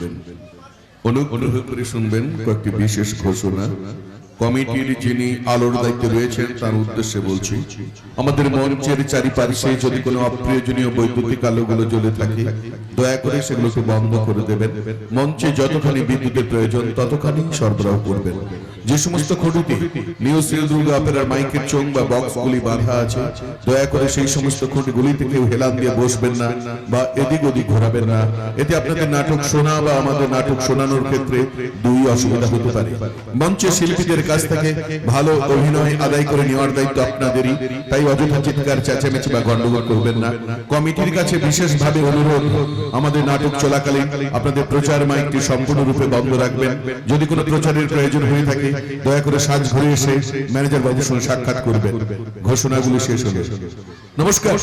শুনবেন। অনুগ্রহ করে শুনবেন কয়েকটি বিশেষ ঘোষণা। কমিটির যিনি আলোর দায়িত্বে রয়েছেন তার উদ্দেশ্যে বলছি, আমাদের মঞ্চের চারিপাশে যদি কোনো অপ্রয়োজনীয় বৈদ্যুতিক আলোগুলো জ্বলে থাকে দয়া করে সেগুলোকে বন্ধ করে দেবেন। মঞ্চে যতখানি বিদ্যুতের প্রয়োজন ততখানি সরবরাহ করবেন। যে সমস্ত খুঁটিতে নিউ শ্রী দুর্গা অপেরার মাইকের চোং বা বক্সগুলি বাঁধা আছে দয়া করে সেই সমস্ত খুঁটিগুলিতে কেউ হেলান দিয়ে বসবেন না বা এদিক ওদিক ঘোরাবেন না। এতে আপনাদের নাটক শোনা বা আমাদের নাটক শোনানোর ক্ষেত্রে দুই অসুবিধা হতে পারে। মঞ্চে শিল্পীদের কাছ থেকে ভালো অভিনয় আদায় করে নেওয়ার দায়িত্ব আপনাদেরই, তাই অযথা চিৎকার চেঁচামেচি বা গন্ডগোল করবেন না। কমিটির কাছে বিশেষভাবে অনুরোধ, আমাদের নাটক চলাকালীন আপনাদের প্রচার মাইকটি সম্পূর্ণরূপে বন্ধ রাখবেন। যদি কোনো প্রচারের প্রয়োজন হয়ে থাকে দয়া করে সাজ ঘুরে এসে ম্যানেজার বাবুর সঙ্গে সাক্ষাৎ করবেন। ঘোষণাগুলি শেষ হলো। নমস্কার।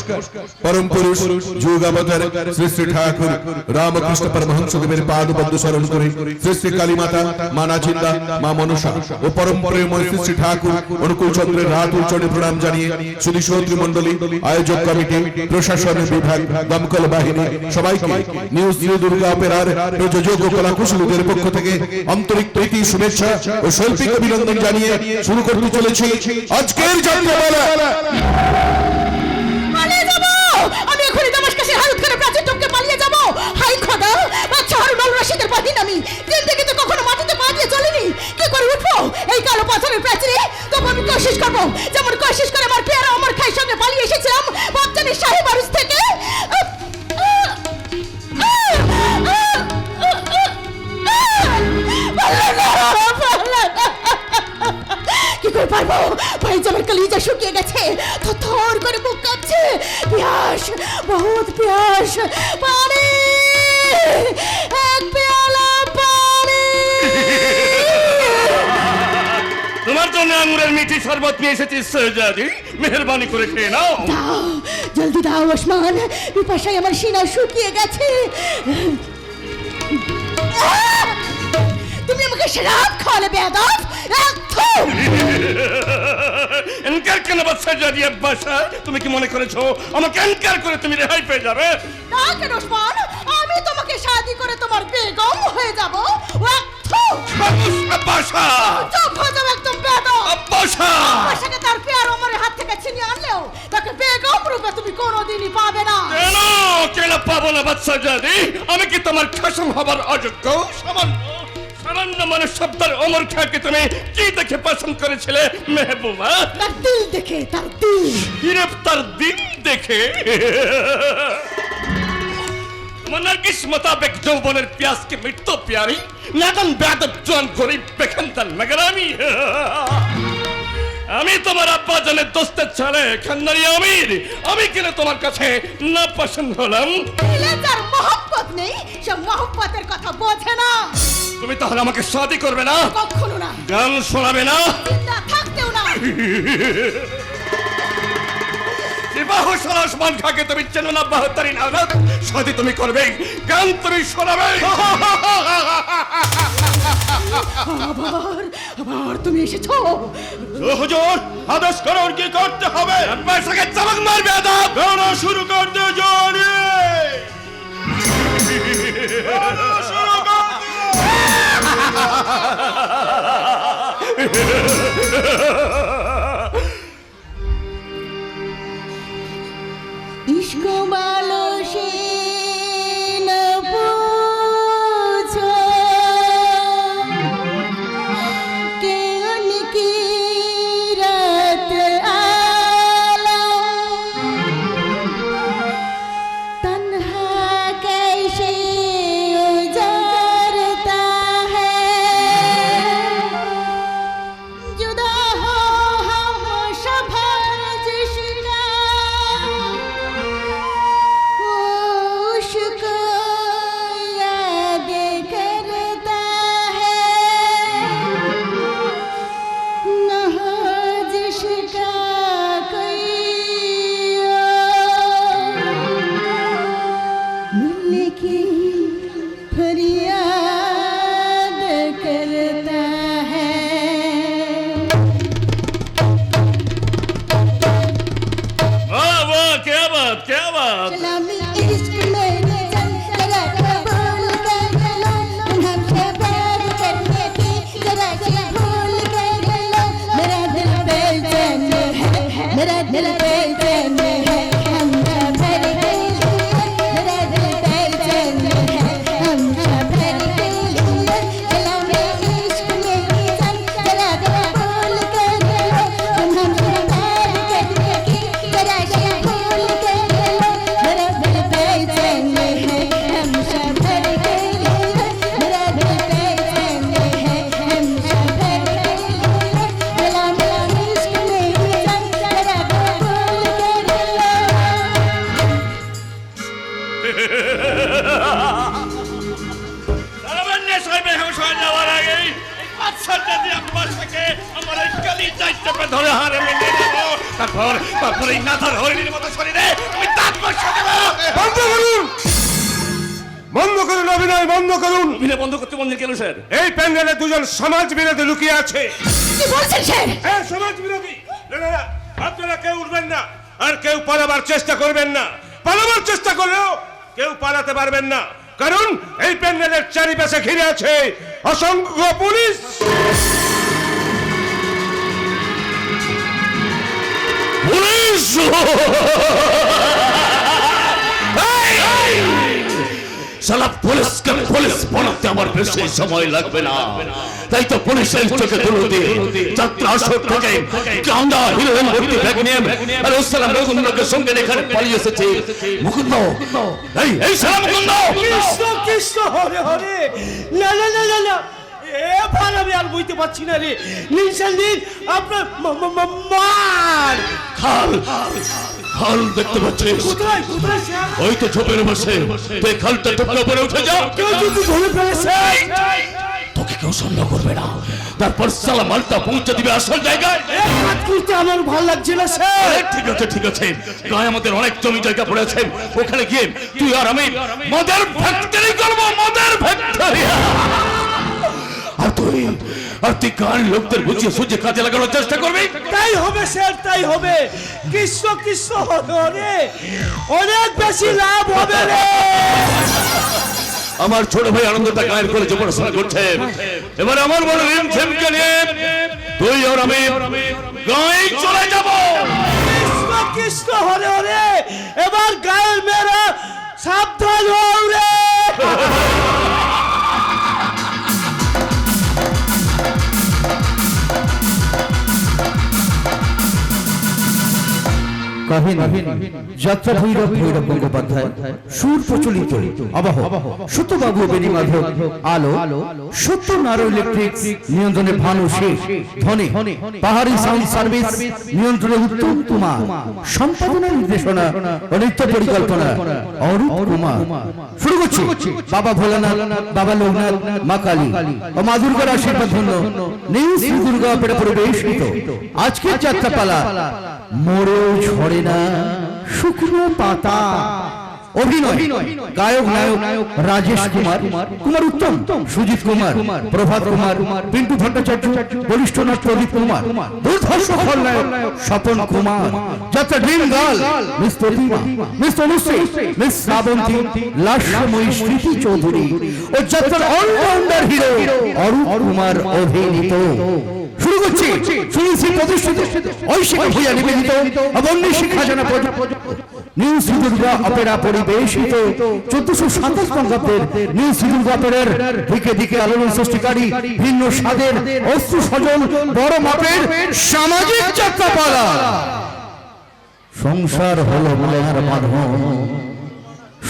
পরম পুরুষ যুগাবতার শ্রী শ্রী ঠাকুর রামকৃষ্ণ পরমহংসদেবের পাদপদ্ম স্মরণ করে শ্রী শ্রী কালী মাতা, মা নাচিন্দা, মা মনসা ও পরম প্রেমময় শ্রী শ্রী ঠাকুর অনুকূল চন্দ্রের রাতুল চরণে প্রণাম জানিয়ে সুধী শ্রোতৃ মণ্ডলী, আয়োজক কমিটি, প্রশাসন বিভাগ, দমকল বাহিনী সবাইকে নিউ শ্রী দুর্গা অপেরার প্রযোজক ও কলাকুশলীদের পক্ষ থেকে আন্তরিক প্রীতি, শুভেচ্ছা ও শৈল্পিক অভিনন্দন জানিয়ে শুরু করতে চলেছি আজকের যাত্রাপালা। আমি এখনই দামেস্কের হালত করে প্রাচীর টপকে পালিয়ে যাব। হাই খোদা, বাচ্চা হারুন রশিদের বাহিনী আমি জিন্দেগি তো কখনো মাটিতে পা দিয়ে চলিনি। কি করে উঠবো এই কালো পাথরের প্রাচীরে? তবু আমি কোশিশ করবো, যেমন কোশিশ করে আমার পেয়ারা আমার খাইয়ের সঙ্গে পালিয়ে এসেছিলাম বাচ্চানি সাহেব আরুস থেকে। কি করে পারবো? ভাইজামের কলিজা শুকিয়ে গেছে, থরথর করে বুক কাঁপছে। পিয়াস, বহুত পিয়াস। পানি, এক পেয়ালা পানি। তোমার জন্য আঙুরের মিঠি শরবত নিয়ে এসেছি শেহজাদি, মেহেরবানি করে খেয়ে নাও। দাও, জলদি দাও ওসমান, পিপাসায় আমার সিনা শুকিয়ে গেছে। তুমি আমাকে শরাব খাওয়ালে বেয়াদব। এনকার কেন বাচ্চা জাদি আব্বাসা? তুমি কি মনে করেছো আমাকে এনকার করে তুমি রেহাই পেয়ে যাবে? না কেন ওসমান, আমি তোমাকে শাদি করে তোমার বেগম হয়ে যাব। আব্বাসা চুপ হয়ে যাও একদম বেয়াদব। আব্বাসা, আব্বাসাকে তার পেয়ার ওমরের হাত থেকে ছিনিয়ে আনলেও তাকে বেগম রূপে তুমি কোনোদিনই পাবে না। কেন কেন পাবো না বাচ্চা জাদি? আমি কি তোমার খাসম হবার অযোগ্য? সামান্য মানুষ শব্দের ওমর খাকে তুমি কি দেখে পছন্দ করেছিলে মেহবুবা? তার দিল দেখে, তার দিল। তার দিন দেখে? মনার্কিস মোতাবেক যৌবনের প্যাসকে মৃত্যু প্যারি, নাদান বেয়াদব জোয়ান গরিব বেখানদান মগর আমি তোমার আব্বা জানের দোস্তের ছেলে খানদানি আমির। আমি কেন তোমার কাছে না পছন্দ হলাম? যার মহব্বত নেই সে মহব্বতের কথা বোঝে না। তুমি তাহলে আমাকে শাদি করবে না? কখনো না। গান শোনাবে না? জিন্দা থাকতেও না। বাহুসল ওসমান খাকে তুমি চেনো না? 72 নাগাদ শাদি তুমি করবে, গান তুমি শোনাবে। আবার তুমি এসেছো? হুজুর, আদেশ করুন কি করতে হবে? আব্বাসাকে চাবুক মারবে আদব। গান শুরু করতে জানি। শুরু ইশক মালসে না বুঝো কে উনকি রাত আলা তন্হা कैसे उजारता है जुदा हो বাদশা যদি আব্বাস থেকে আমার এই কালি চাইতে ধরে হারে মেনে নেব, তারপর এই নাথার হরিণের মতো শরীরে আমি দাঁত বসে দেব। বন্ধ করুন, বন্ধ করুন অভিনয়, বন্ধ করুন। অভিনয় বন্ধ করতে বন্ধ কেন স্যার? এই প্যান্ডেলে দুজন সমাজ বিরোধী লুকিয়ে আছে। কি বলছেন স্যার? হ্যাঁ, সমাজ বিরোধী। না না না, আপনারা কেউ উঠবেন না, আর কেউ পালাবার চেষ্টা করবেন না। পালাবার চেষ্টা করলেও কেউ পালাতে পারবেন না, কারণ এই প্যান্ডেলের চারিপাশে ঘিরে আছে অসংখ্য পুলিশ। পুলিশ! সালা পুলিশকে পুলিশ বানাতে আমার বেশি সময় লাগবে না, তাই তো পুলিশের চোখে ধুলো দিয়ে যাত্রা আসর থেকে কান্দা হিরোইন ভর্তি ব্যাগ নিয়ে আর ওসালাম মুকুন্দকে সঙ্গে এখানে পালিয়ে এসেছে। মুকুন্দ, এই সালা মুকুন্দ! কৃষ্ণ কৃষ্ণ হরে হরে। না না না না না, এবার আমি আর বুঝতে পারছি না রে। নিশান দিন আপনার মার খাল খাল দেখতে পাচ্ছিস? কোথায় কোথায় স্যার? ওই তো ঝোপের বসে, তুই খালটা টুকরো উপরে উঠে যা। কেউ যদি ধরে ফেলেছে তোকে কেউ সন্দেহ করবে না, তারপর সালা মালটা পৌঁছে দিবে আসল জায়গায়। কাজ করতে আমার ভালো লাগছে না স্যার। ঠিক আছে ঠিক আছে, গায়ে আমাদের অনেক জমি জায়গা পড়েছে, ওখানে গিয়ে তুই আর আমি মদের ফ্যাক্টরি করবো, মদের ফ্যাক্টরি। আর তুই গান লোকদের বুঝিয়ে সুঝিয়ে কাজে লাগানোর চেষ্টা করবি। তাই হবে স্যার, তাই হবে। কৃষ্ণ কৃষ্ণ হরে হরে, অনেক বেশি লাভ হবে রে। আমার ছোট ভাই আনন্দটা গায়ের করে যে পড়াশোনা করছে, এবার আমার বড় রিম ঝিমকে নিয়ে তুই আর আমি গায়ে চলে যাব। কৃষ্ণ কৃষ্ণ হরে হরে, এবার গায়ের মেয়েরা সাবধান হও রে। কাহিনী যাত্রা ভৈরব ভৈরব গঙ্গোপাধ্যায়, সুর প্রচলিত আবহ সত্যবাবু বেনি মাধব, আলো সত্যনারায়ণ ইলেকট্রিক্স, নিয়ন্ত্রণে ভানু শেষ, ধনে পাহাড়ি সাউন্ড সার্ভিস, নিয়ন্ত্রণে উত্তম কুমার, সম্পাদনা নির্দেশনা ও নৃত্য পরিকল্পনা অরূপ কুমার। শুরু করছি। বাবা ভোলানাথ, বাবা লোকনাথ, মা কালী ও মা দুর্গার আশীর্বাদ ধন্য নিউ শ্রী দুর্গা অপেরা পরিবেশিত আজকের যাত্রাপালা মোড়েও ঝরে না শুকনো পাতা। অভিনয় গায়ক নায়ক রাজেশ কুমার, কুমার উত্তম, সুজিত কুমার, প্রভাত কুমার, পিন্টু ভট্টাচার্য, বরিষ্ঠ নাট প্রদীপ কুমার, দুর্ধর্ষ খলনায়ক স্বপন কুমার, যাত্রা ড্রিম গার্ল মিস প্রতিমা, মিস তনুশ্রী, মিস শ্রাবন্তী, লাস্যময়ী স্মৃতি চৌধুরী ও যাত্রার অলরাউন্ডার হিরো অরূপ কুমার অভিনীত। শুরু করছি। সুনীল প্রতিষ্ঠিত, ঐশিক ভূয়া নিবেদিত এবং নিশি খাজানা নিউ শ্রী দুর্গা অপেরা পরিবেশিত 1427 বঙ্গাব্দের নিউ শ্রী দুর্গা অপেরার দিকে দিকে আলোড়ন সৃষ্টিকারী ভিন্ন স্বাদের অস্ত্র সজল বড় মাপের সামাজিক যাত্রাপালা। সংসার হলো মনের বাঁধন,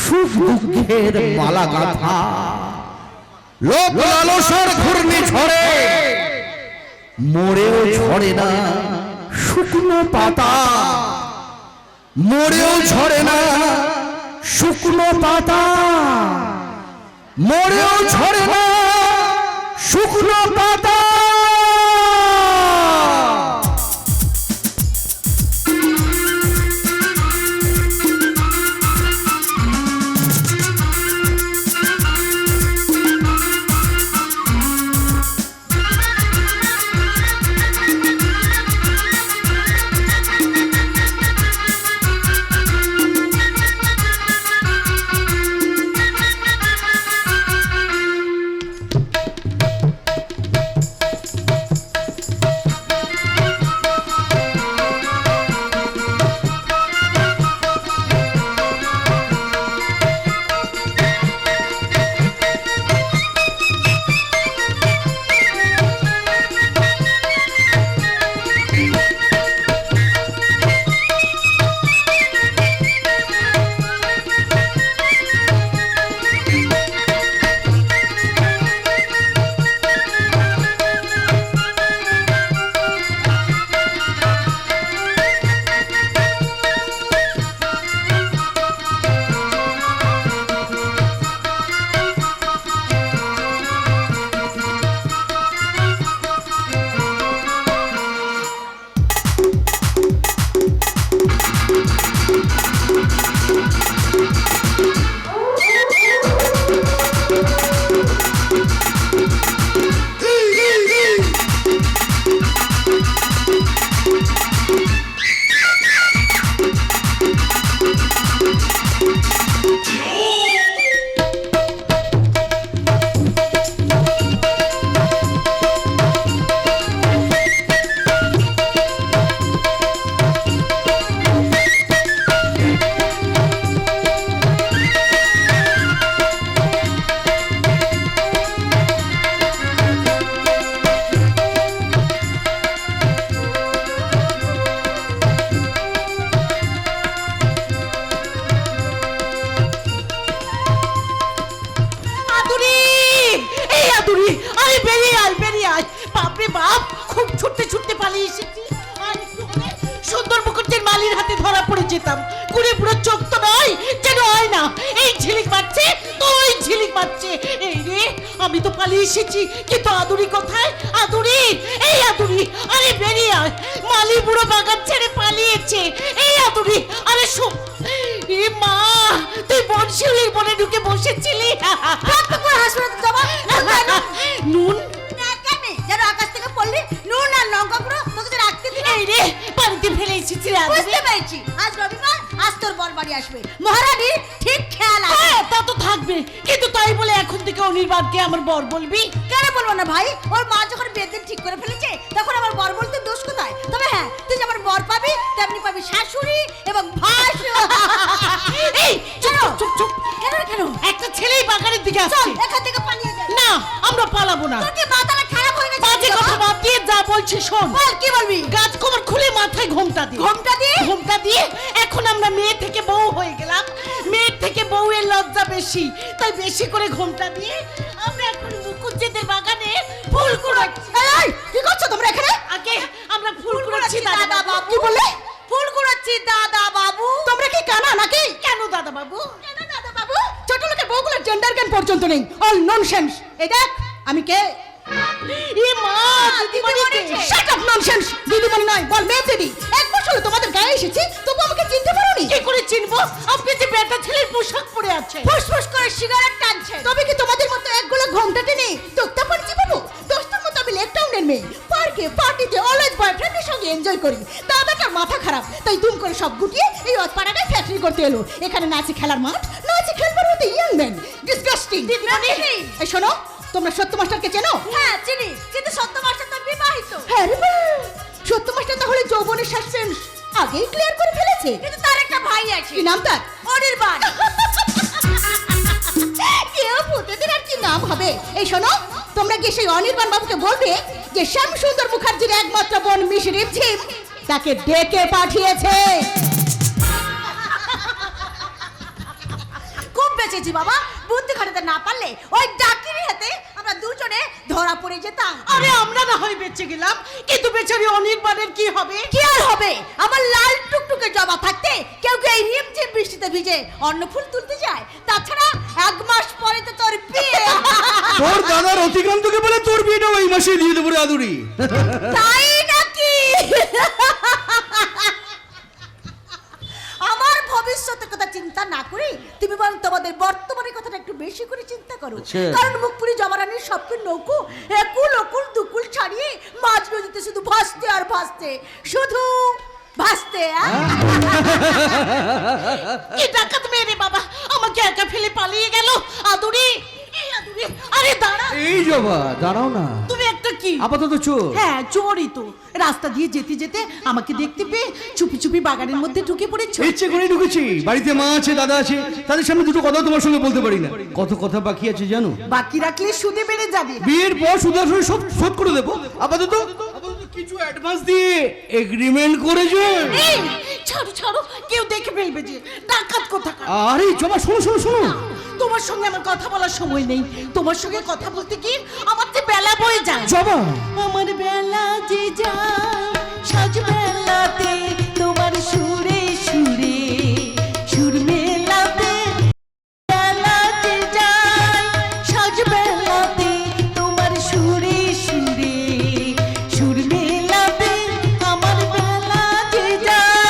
সুখ দুঃখের মালা গাঁথা, লোক লালসার ঘূর্ণি ঝড়ে মোড়েও ঝরে না শুকনো পাতা, মোড়েও ঝরে না শুকনো পাতা, মোড়েও ঝরে না শুকনো পাতা। যেতাম। ঘুরে পুরো চোখ তো নয়, যেন হয় না। এই ঝিলিক মারছে তো ওই ঝিলিক মারছে। এই রে, আমি তো পালিয়ে এসেছি, কিন্তু আদুরি কোথায়? আদুরি, এই আদুরি, আরে বেরিয়ে আয়। মালি বুড়ো বাগান ছেড়ে পালিয়েছে। এই আদুরি, আরে শোন। এ মা, তুই বনশিউলির বনে ঢুকে বসেছিলি। নুন যেন আকাশ থেকে পড়লি নুন আর লঙ্কা গুঁড়ো তোকে যে রাখতে দিই। এই রে, পানিতে ফেলে এসেছি রে। বুঝতে পেরেছি, আজ রবিবার, আজ তোর বর বাড়ি আসবে। মহারানী ঠিক খেয়াল আছে। হ্যাঁ, তা তো থাকবে, কিন্তু তাই বলে এখন থেকে অনির্বাণকে আমার বর বলবি? কেন বলবো না ভাই, ওর মা যখন বিয়ের দিন ঠিক করে ফেলেছে তখন আমার বর বলতে দোষ কোথায়? তবে হ্যাঁ, তুই যেমন বর পাবি তেমনি পাবি শাশুড়ি এবং ভাসুর। এই চুপ কেন? চুপ চুপ। কেন কেন? একটা ছেলেই বাগানের দিকে চল আসছে। এখান থেকে পালিয়ে যা। না, আমরা পালাবো না। তোর কি মাথাটা খারাপ হয়ে গেছে? বাজে কথা বাদ দিয়ে যা বলছি শোন। বল, কি বলবি? গাছ কোমর খুলে মাথায় ঘোমটা দিয়ে। ঘোমটা দিয়ে? ঘোমটা দিয়ে এখন আমরা মেয়ে থেকে বউ হয়ে গেলাম। মেয়ের থেকে বউয়ের লজ্জা বেশি, তাই বেশি করে ঘোমটা দিয়ে আমরা এখন মুকুজ্জেদের বাগানে ফুল কুড়াচ্ছি। এই, কি করছো তোমরা এখানে? আগে আমরা ফুল কুড়াচ্ছি দাদা বাবু। কি বললে? ফুল কুড়াচ্ছি দাদা বাবু। তোমরা কি কানা নাকি? কেন দাদা বাবু? কেন দাদা বাবু? ছোট লোকের বউগুলোর জেন্ডার জ্ঞান পর্যন্ত নেই। All nonsense. এই দেখ, আমি কে? এ মা, দিদিমণি কে? Shut up nonsense. দিদিমণি নয়, বল মেয়েছেদি। এক বছর তোমাদের গায়ে এসেছি, তবু আমাকে চিনতে পারোনি? কি করে চিনবো? আপনি যে বেটা ছেলের পোশাক পরে আছে। ফুসফুস করে সিগারেট টানছে। তবে কি তোমাদের মতো একগুলো ঘোমটা টেনে তোক্তা পড়ছি বাবু? দশটার মতো আমি লেক টাউনের মেয়ে। পার্কে পার্টিতে অলওয়েজ বয়ফ্রেন্ডের সঙ্গে এনজয় করি। দাদাটার মাথা খারাপ, তাই দুম করে সব গুটিয়ে এই অতপাড়াটায় ফ্যাক্টরি করতে এলো। এখানে না আছে খেলার মাঠ, না আছে খেলবার মতো ইয়াং ম্যান। ডিসগাস্টিং। দিদিমণি, এই শোনো, তোমরা সত্য মাস্টারকে চেনো? হ্যাঁ চিনি, কিন্তু সত্য মাস্টার তো বিবাহিত। হ্যাঁ রে বাবা, সত্য মাস্টার তাহলে যৌবনের সাসপেন্স আগেই ক্লিয়ার করে ফেলেছে। কিন্তু তার একটা ভাই আছে। কি নাম তার? অনির্বাণ। কেউ ভূতেদের আর কি নাম হবে? এই শোনো, তোমরা কি সেই অনির্বাণ বাবুকে বলবে যে শ্যাম সুন্দর মুখার্জির একমাত্র বোন মিস রিমঝিম তাকে ডেকে পাঠিয়েছে। খুব বেঁচেছি বাবা, বুদ্ধি খাটাতে না পারলে ওই ডাকির হাতে আমরা দুজনে ধরা পড়ে যেতাম। আরে আমরা না হয় বেঁচে গেলাম, কিন্তু বেচারি অনির্বাণের কি হবে? কি আর হবে? আমার লাল টুকটুকে জবা থাকতে কেউ কেউ এই রিমঝিম বৃষ্টিতে ভিজে অন্য ফুল তুলতে যায়। তাছাড়া 1 মাস পরে তো তোর বিয়ে। তোর দাদার অতিক্রান্তকে বলে তোর বিয়েটা ওই মাসে দিয়ে দেবো রে আদুরি। তাই নাকি? আমার ভবিষ্যতের কথা চিন্তা না করে তুমি বরং তোমাদের বর্তমানের কথাটা একটু বেশি করে চিন্তা করো। কারণ মুখপুরি জমারানির সবকে নৌকো একুল অকুল দুকুল ছাড়িয়ে মাঝ নদীতে শুধু ভাসতে আর ভাসতে, শুধু ভাসতে। কি ডাকাত মেয়ে রে বাবা, আমাকে একা ফেলে পালিয়ে গেল। আদুরি, এই আদুরি, আরে দাঁড়া। এই জবা, দাঁড়াও না। তুমি একটা কি? আপাতত চোর। হ্যাঁ, চোরই তো। রাস্তা দিয়ে যেতে যেতে আমাকে দেখতে পেয়ে চুপি চুপি বাগানের মধ্যে ঢুকে পড়েছো। ইচ্ছে করে ঢুকেছি। বাড়িতে মা আছে, দাদা আছে, তাদের সামনে দুটো কথা তোমার সঙ্গে বলতে পারি না। কত কথা বাকি আছে জানো? বাকি রাখলে সুদে বেড়ে যাবে। বিয়ের পর সুদের সঙ্গে সব শোধ করে দেবো। আপাতত কিছু অ্যাডভান্স দিয়ে এগ্রিমেন্ট করেছো। এই, ছাড়ো ছাড়ো, কেউ দেখে ফেলবে যে। ডাকাত কোথাকার। আরে জবা, শোনো শোনো শোনো। তোমার সঙ্গে আমার কথা বলার সময় নেই। তোমার সঙ্গে কথা বলতে কি আমার যে বেলা বয়ে যায়। জবা, আমার বেলা যে যায় সাজ বেলাতে তোমার সুরে সুরে সুর মেলাতে। বেলা যে যায় সাজ বেলাতে তোমার সুরে সুরে সুর মেলাতে। আমার বেলা যে যায়।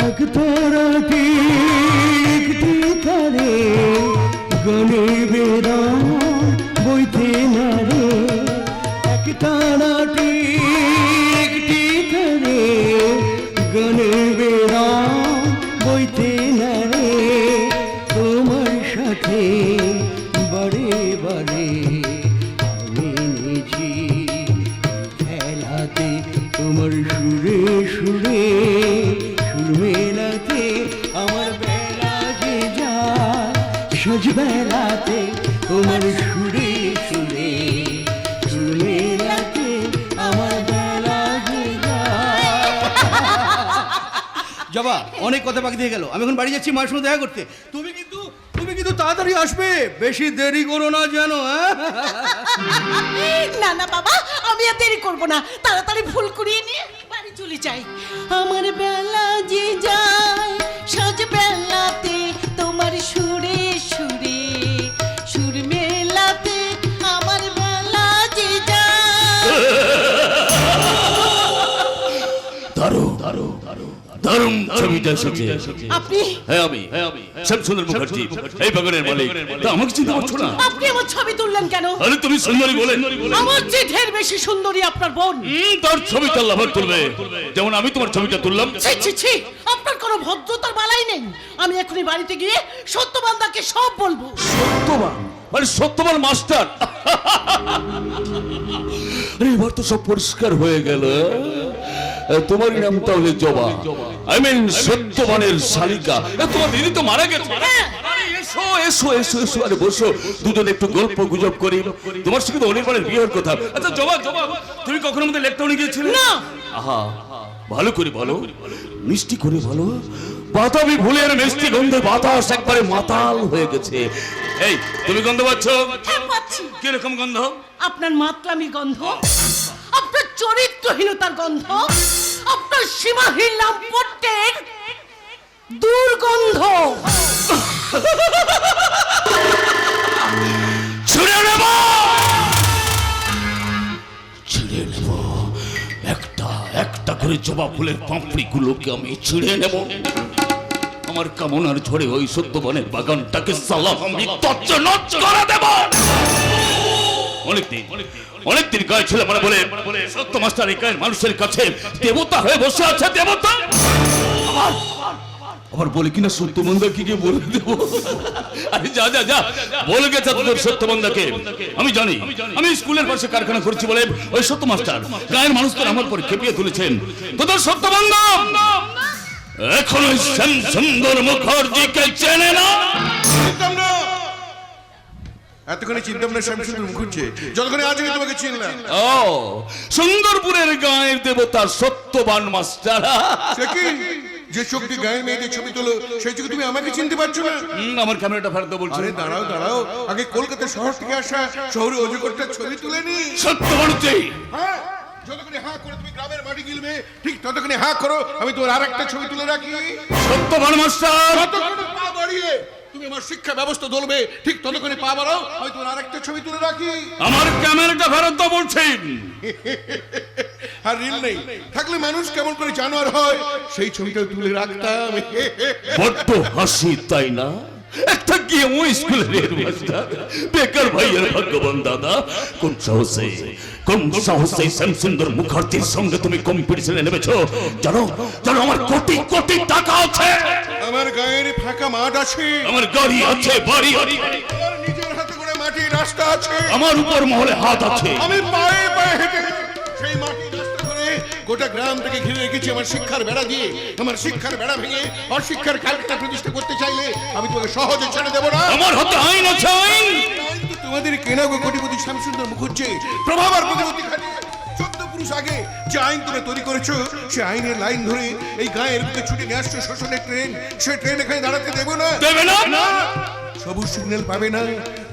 এক তারাটি একটি তারে গনে বেদা বইতে না রে। এক তারাটি একটি তারে গনে বেদা বইতে না রে। তোমার সাথে বারে বারে আমি নিয়েছি খেলাতে তোমার সুরে সুরে সুর মেলাতে। আমার বেলা যে যায় সাজ বেলাতে তোমার সুরে সুরে সুর মেলাতে। আমার বেলা যে যায়। জবা, অনেক কথা বাকি দিয়ে গেল। আমি এখন বাড়ি যাচ্ছি মায়ের সঙ্গে দেখা করতে। তুমি কিন্তু তাড়াতাড়ি আসবে, বেশি দেরি করো না যেন। না না বাবা, আমি আর দেরি করবো না, তাড়াতাড়ি ফুল কুড়িয়ে নিয়ে বাড়ি চলে যাই। আমার বেলা যে যায় সাজ বেলাতে, তোমার সুরে সুরে সুর মেলাতে, আমার বেলা যে যায়। দারুণ ছবিটা এসেছে। আপনি? হ্যাঁ আমি শ্যামসুন্দর মুখার্জি, এই বাগানের মালিক। তা আমাকে চিনতে পারছো না? আপনি আমার ছবি তুললেন কেন? আরে তুমি সুন্দরী বলে। আমার যে ঢের বেশি সুন্দরী আপনার বোন। তার ছবিটা লাভার তুলবে, যেমন আমি তোমার ছবিটা তুললাম। ছি ছি ছি, আপনার কোনো ভদ্রতার বালাই নেই। আমি এখনই বাড়িতে গিয়ে সত্যবান্দাকে সব বলবো। সত্যবান মানে সত্যবান মাস্টার। আরে এবার তো সব পরিষ্কার হয়ে গেল। তোমারই নাম তাহলে জবা, আই মিন সত্যবানের শালিকা। তোমার দিদি তো মারা গেছে। আরে এসো এসো এসো এসো, আরে বসো, দুজন একটু গল্প গুজব করি। তোমার সঙ্গে তো অনির্বাণের বিয়ের কথা। আচ্ছা জবা, তুমি কখনো আমাদের লেকটাউনে গিয়েছিলে? না। আহা, ভালো করে বলো, মিষ্টি করে বলো। বাতাবি ফুলের মিষ্টি গন্ধে বাতাস একবারে মাতাল হয়ে গেছে। এই তুমি গন্ধ পাচ্ছ? হ্যাঁ, পাচ্ছি। কিরকম গন্ধ? আপনার মাতলামি গন্ধ, আপনার চরিত্রহীনতার গন্ধ, আপনার সীমাহীন লাম্পট্যের দুর্গন্ধ। ছিঁড়ে নেব, ছিঁড়ে নেব, একটা একটা করে জবা ফুলের পাপড়ি গুলোকে আমি ছিঁড়ে নেব। আমার কামনার ঝড়ে ওই সত্যবানের বাগানটাকে সালাম আমি তছনছ করে দেব। অনেকদিন গায়ে ছিল মানে বলে সত্য মাস্টার এই গায়ের মানুষের কাছে দেবতা হয়ে বসে আছে। দেবতা আবার বলে কিনা সত্যবন্ধাকে কি বলে দেব? আরে যা যা যা, বলে গেছে তোদের সত্যবন্ধাকে। আমি জানি, আমি স্কুলের পাশে কারখানা করছি বলে ওই সত্য মাস্টার গায়ের মানুষদের আমার পরে খেপিয়ে তুলেছেন। তোদের সত্যবন্ধা এখন ওই শ্যামসুন্দর মুখার্জিকে চেনে না। এতক্ষণে চিন্তাম না শ্যামসুন্দর মুখার্জি, যতক্ষণে আজ আমি তোমাকে চিনলাম। ও সুন্দরপুরের গায়ের দেবতা সত্যবান মাস্টার। সে কি, যে চোখ দিয়ে গায়ের মেয়েদের ছবি তোলো সেই চোখে তুমি আমাকে চিনতে পারছো না? আমার ক্যামেরাটা ফেরত বলছো। আরে দাঁড়াও দাঁড়াও, আগে কলকাতা শহর থেকে আসা শহরে অজগরটা ছবি তুলে নি। সত্য বলছি। হ্যাঁ, যতক্ষণে হ্যাঁ করে তুমি গ্রামের মাটি গিলবে, ঠিক ততক্ষণে হ্যাঁ করো, আমি তোমার আরেকটা ছবি তুলে রাখি। সত্যবান মাস্টার, যতক্ষণে পা বাড়িয়ে তুমি আমার শিক্ষা ব্যবস্থা ধরবে, ঠিক ততক্ষণে পা বাড়াও, আমি তোমার আরেকটা ছবি তুলে রাখি। আমার ক্যামেরাটা ফেরত দাও বলছেন। আর রিল নেই থাকলে মানুষ কেমন করে জানোয়ার হয়, সেই ছবিটা তুলে রাখতাম। বড্ড হাসি তাই না? একটা গিয়ে ওই স্কুলের হেডমাস্টার বেকার ভাইয়ের ভাগ্যবান দাদা, কোন সাহসে শ্যামসুন্দর মুখার্জির সঙ্গে তুমি কম্পিটিশনে নেমেছো? জানো জানো আমার কোটি কোটি টাকা আছে, আমার গায়ের ফাঁকা মাঠ আছে, আমার গাড়ি আছে, বাড়ি আছে, আমার নিজের হাতে করে মাটির রাস্তা আছে, আমার উপর মহলে হাত আছে। আমি পায়ে পায়ে হেঁটে সেই মাটির রাস্তা ধরে গোটা গ্রাম থেকে ঘিরে রেখেছি আমার শিক্ষার বেড়া দিয়ে। আমার শিক্ষার বেড়া ভেঙে অশিক্ষার কালটা প্রতিষ্ঠা করতে চাইলে আমি তোমাকে সহজে ছেড়ে দেবো না। আমার হাতে আইন আছে, আইন। তোমাদের কেনা গো কোটিপতি শ্যামসুন্দর মুখার্জি প্রভাব আর প্রতিপত্তি খাটিয়ে 14 পুরুষ আগে যে আইন তুমি তৈরি করেছো, সে আইনের লাইন ধরে এই গায়ের বুকে ছুটে নিয়ে আসছো শোষণের ট্রেন। সে ট্রেন এখানে দাঁড়াতে দেবো না, দেবে না। সবুজ সিগন্যাল পাবে না,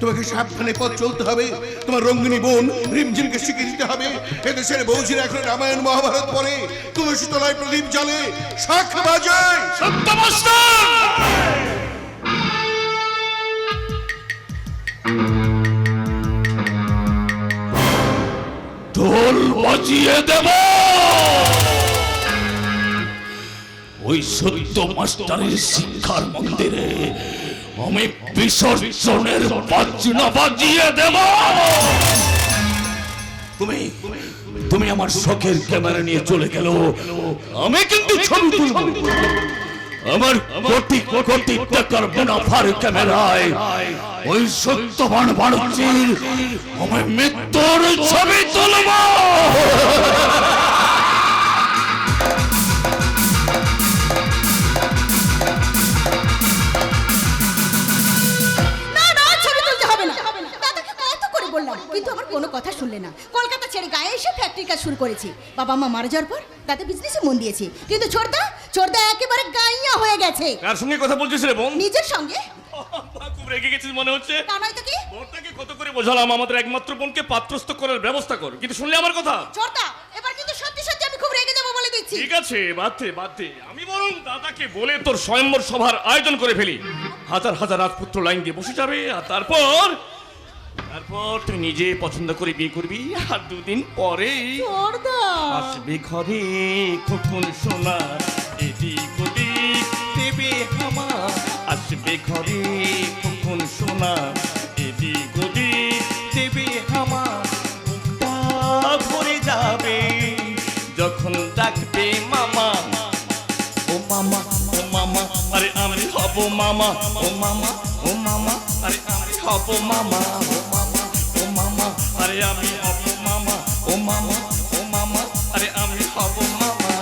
তোমাকে সাবধানে পথ চলতে হবে। তোমার রঙ্গিনী বোন রিমঝিমকে শিখিয়ে দিতে হবে এদেশের বৌঝিরা এখন রামায়ণ মহাভারত পড়ে, তুলসী তলায় প্রদীপ জ্বালে, শাঁখ বাজায়। সত্য মাস্টার, ঢোল বাজিয়ে দেব। ওই সত্য মাস্টারের শিক্ষার মন্দিরে আমি বিসর্জনের বাজনা বাজিয়ে দেব। তুমি আমার শখের ক্যামেরা নিয়ে চলে গেল, আমি কিন্তু ছবি তুলব। আমার কোটি কোটি টাকার মুনাফার ক্যামেরায় ওই সত্যবান বাণিজ্যের আমি মৃত্যুর ছবি তুলব। কিন্তু আমার কোনো কথা শুনলে না, কলকাতা ছেড়ে গায়ে এসে ফ্যাক্টরি কাজ শুরু করেছি। বাবা মা মারা যাওয়ার পর তাতে বিজনেসে মন দিয়েছি, কিন্তু ছোটদা একেবারে গাইয়া হয়ে গেছে। কার সঙ্গে কথা বলছিস রে বোন? নিজের সঙ্গে। রেগে গেছিস মনে হচ্ছে। তা নয় তো কি? বড়টাকে কত করে বোঝালাম আমাদের একমাত্র বোনকে পাত্রস্থ করার ব্যবস্থা কর, কিন্তু শুনলে আমার কথা। ছোটদা, এবার কিন্তু সত্যি সত্যি আমি খুব রেগে যাবো বলে দিচ্ছি। ঠিক আছে, বাদ দে। আমি বরং দাদাকে বলে তোর স্বয়ম্বর সভার আয়োজন করে ফেলি। হাজার হাজার রাজপুত্র লাইন দিয়ে বসে যাবে, আর তারপর তুই নিজে পছন্দ করে বিয়ে করবি, আর দুদিন পরেই ছোটদা, আসবে ঘরে কখন সোনা এদিক ওদিক দেবে আমার। আসবে ঘরে কখন সোনা এদিক ওদিক দেবে আমার। বুকটা ভরে যাবে যখন ডাকবে মামা। ও মামা, ও মামা, আরে আমি হব মামা। ও মামা, ও মামা, আরে আমি হব মামা। ও মামা, ও মামা, আরে আমি হব মামা। ও মামা, ও মামা, আরে আমি হব মামা।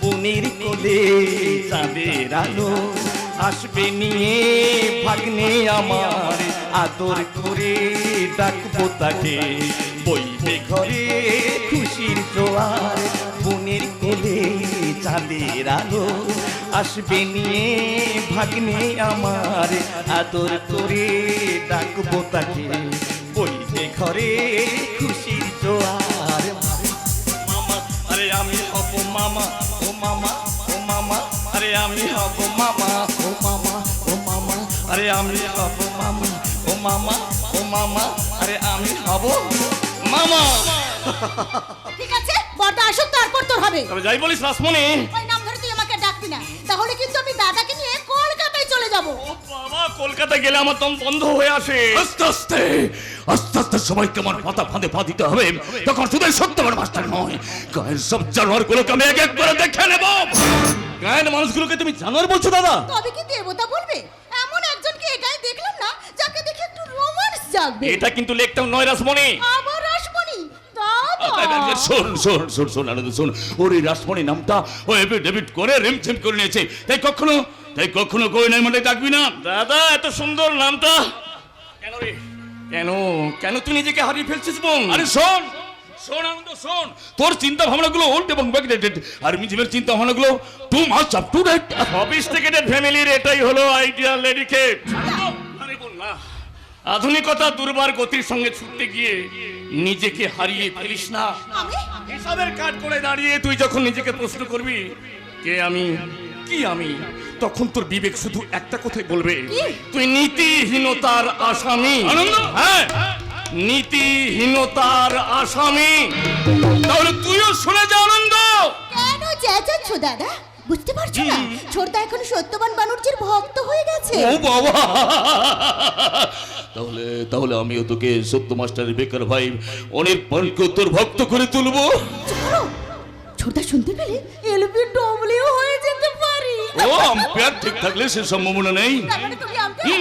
বোনের কোলে চাঁদের আলো আসবে নিয়ে ভাগ্নে আমার। আদর করে ডাকবো তাকে, বইবে ঘরে খুশির জোয়ার। বোনের কোলে চাঁদের আলো আসবে নিয়ে ভাগ্নে আমার। আদর করে ডাকবো তাকে, বইবে ঘরে খুশির জোয়ার। মামা, আরে আমি হব মামা। ও মামা, ও মামা, আরে আমি হব মামা। ও মামা, ও মামা, আরে আমি হব মামা। ও মামা, ও মামা, আরে আমি হব মামা। ঠিক আছে, বড়টা আসুক তারপর তোর হবে। তবে যাই বলিস রাসমণি, ওই নাম ধরে তুই আমাকে ডাকবি না, তাহলে কিন্তু আমি দাদাকে নিয়ে কলকাতায় চলে যাব। ও বাবা, কলকাতা গেলে আমার দম বন্ধ হয়ে আসে। আস্তে আস্তে সবাইকে আমার মাথা ফাঁদে পা দিতে হবে। তখন শুধু সত্যবার মাস্টার নয়, গায়ের সব জানোয়ার গুলোকে আমি এক এক করে দেখে নেব। গায়ের মানুষগুলোকে তুমি জানোয়ার বলছো দাদা? তবে কি দেবতা বলবে? এমন একজনকে একাই দেখলাম না যাকে দেখে একটু রোমান্স জাগবে। এটা কিন্তু লেকটাও নয় রাসমণি। আবার রাসমণি? দাদা, শোন আনন্দ শোন, ওর এই রাসমণি নামটা ও ডেবিট করে রিমঝিম করে নিয়েছে। তাই কখনো কই নাই মানে ডাকবি না। দাদা, এত সুন্দর নামটা কেন রে? কেন তুই নিজেকে হারিয়ে ফেলছিস বোন? আরে শোন আনন্দ শোন, তোর চিন্তা ভাবনাগুলো ওল্ড এবং ব্যাকডেটেড, আর মিজিমের চিন্তা ভাবনাগুলো too much up to date. Sophisticated ফ্যামিলির এটাই হলো আইডিয়াল এডিকেট। আরে বোন না, আধুনিকতা দুর্বার গতির সঙ্গে ছুটতে গিয়ে নিজেকে হারিয়ে ফেলিস না। আমি হিসাবের কাঠ করে দাঁড়িয়ে তুই যখন নিজেকে প্রশ্ন করবি কে আমি, কি আমি, তখন তোর বিবেক শুধু একটা কথাই বলবে, তুই নীতিহীনতার আসামি। আনন্দ, হ্যাঁ, নীতিহীনতার আসামি। তাহলে তুইও শুনে যা আনন্দ। কেন চেঁচাচ্ছ দাদা? বুঝতে পারছো না ছোটদা এখন সত্যবান বানরজির ভক্ত হয়ে গেছে? ও বাবা, তাহলে আমিও তোকে সত্য মাস্টারের বেকার ভাই অনির্বাণকে তোর ভক্ত করে তুলবো। ছোটদা শুনতে পেলে এলবি ডবলিও হয়ে যেতে পারি। ও আম্পায়ার ঠিক থাকলে সে সম্ভাবনা নেই। তার মানে তুমি আম্পায়ার?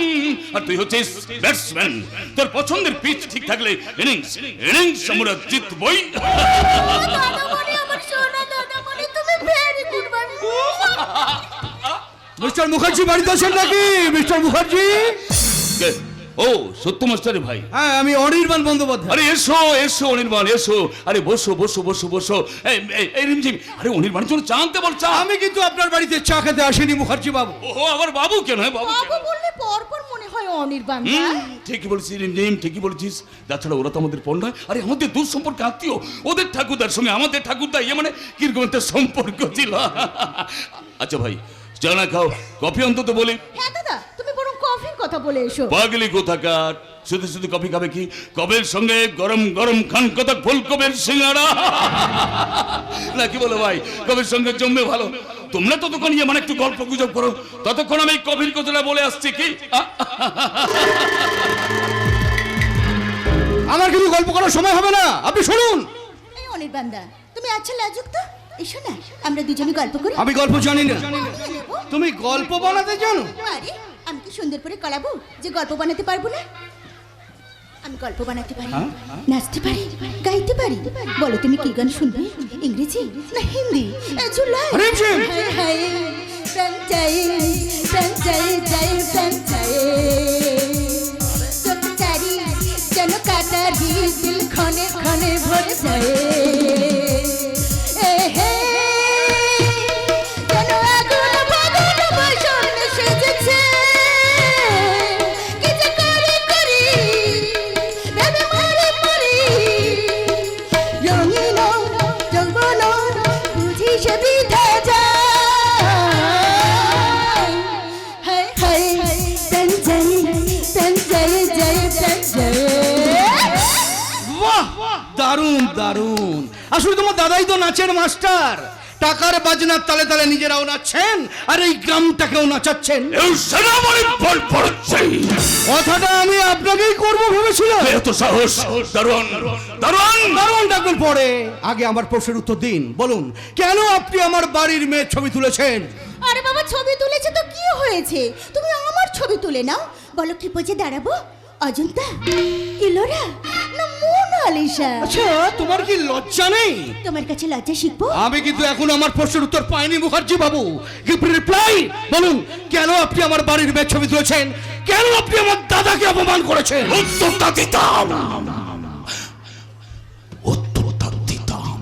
আর তুই হচ্ছিস ব্যাটসম্যান। তোর পছন্দের পিচ ঠিক থাকলে ইনিংস আমরা জিতবই। দাদা মানে আমার সোনা দাদা মানে তুমি ভেরি গুড বাবু। মিস্টার মুখার্জি বাড়িতে আছেন নাকি? মিস্টার মুখার্জি? ও সত্য মাস্টারে ভাই। হ্যাঁ, আমি অনির্বাণ বন্দ্যোপাধ্যায়। আরে এসো অনির্বাণ, এসো। আরে বসো। এই রিমঝিম, আরে অনির্বাণের জন্য চা আনতে বল। চা? আমি কিন্তু আপনার বাড়িতে চা খেতে আসিনি মুখার্জি বাবু। ও আবার বাবু কেন? বাবু বাবু বললে পরপর মনে হয় অনির্বাণ। ঠিকই বলছিস রিমঝিম, ঠিকই বলছিস। তাছাড়া ওরা তো আমাদের পণ্য, আরে আমাদের দূর সম্পর্ক আত্মীয়। ওদের ঠাকুরদার সঙ্গে আমাদের ঠাকুরদা মানে কিরকম একটা সম্পর্ক ছিল। আচ্ছা ভাই, চা না খাও, কফি অন্তত বলি। হ্যাঁ দাদা, তুমি বরং কফির কথা বলে এসো। পাগলি কোথাকার, শুধু কফি খাবে কি? কবের সঙ্গে গরম খান কথা ফুলকবের সিঙ্গারা। না কি বলো ভাই, কবের সঙ্গে জমবে ভালো। তোমরা ততক্ষণ মানে একটু গল্প গুজব করো, ততক্ষণ আমি কফির কথাটা বলে আসছি। কি আমার কিন্তু গল্প করার সময় হবে না, আপনি শুনুন। এই অনির্বাণদা, তুমি আচ্ছা লাজুক তো, এসো না আমরা দুজনে গল্প করি। আমি গল্প জানি না। তুমি গল্প বানাতে জানো? আরে আমি কি সুন্দর করে কলাবো যে গল্প বানাতে পারবো না? আমি গল্প বানাতে পারি, নাচতে পারি, গাইতে পারি। বলো তুমি কি গান শুনবে, ইংরেজি না হিন্দি? জুলাই প্রাণ চাই চোখ চারি যেন কাটারি, দিল ক্ষণে ক্ষণে ভরে যায়। দারুণ। আসলে তোমার দাদাই তো নাচের মাস্টার। টাকার বাজনার তালে তালে নিজেরাও নাচছেন আর এই গ্রামটাকেও নাচাচ্ছেন। এই সেনাবাহিনী বল পড়ছে। কথাটা আমি আপনাকেই করবো ভেবেছিলাম। এত সাহস! দারোয়ান, দারোয়ান! দারুণ ডাকবেন পরে, আগে আমার প্রশ্নের উত্তর দিন। বলুন, কেন আপনি আমার বাড়ির মেয়ের ছবি তুলেছেন? আরে বাবা, ছবি তুলেছে তো কি হয়েছে? তুমি আমার ছবি তুলে নাও। বলো কি পোজে দাঁড়াবো? অজন্তা, ইলোরা না মোনালিসা? আচ্ছা, তোমার কি লজ্জা নেই? তোমার কাছে লজ্জা শিখবো? আমি কিন্তু এখন আমার প্রশ্নের উত্তর পাইনি মুখার্জি বাবু। কি রিপ্লাই? বলুন, কেন আপনি আমার বাড়ির মেয়ের ছবি তুলেছেন? কেন আপনি আমার দাদাকে অপমান করেছেন? উত্তরটা দিতাম, উত্তরটা দিতাম।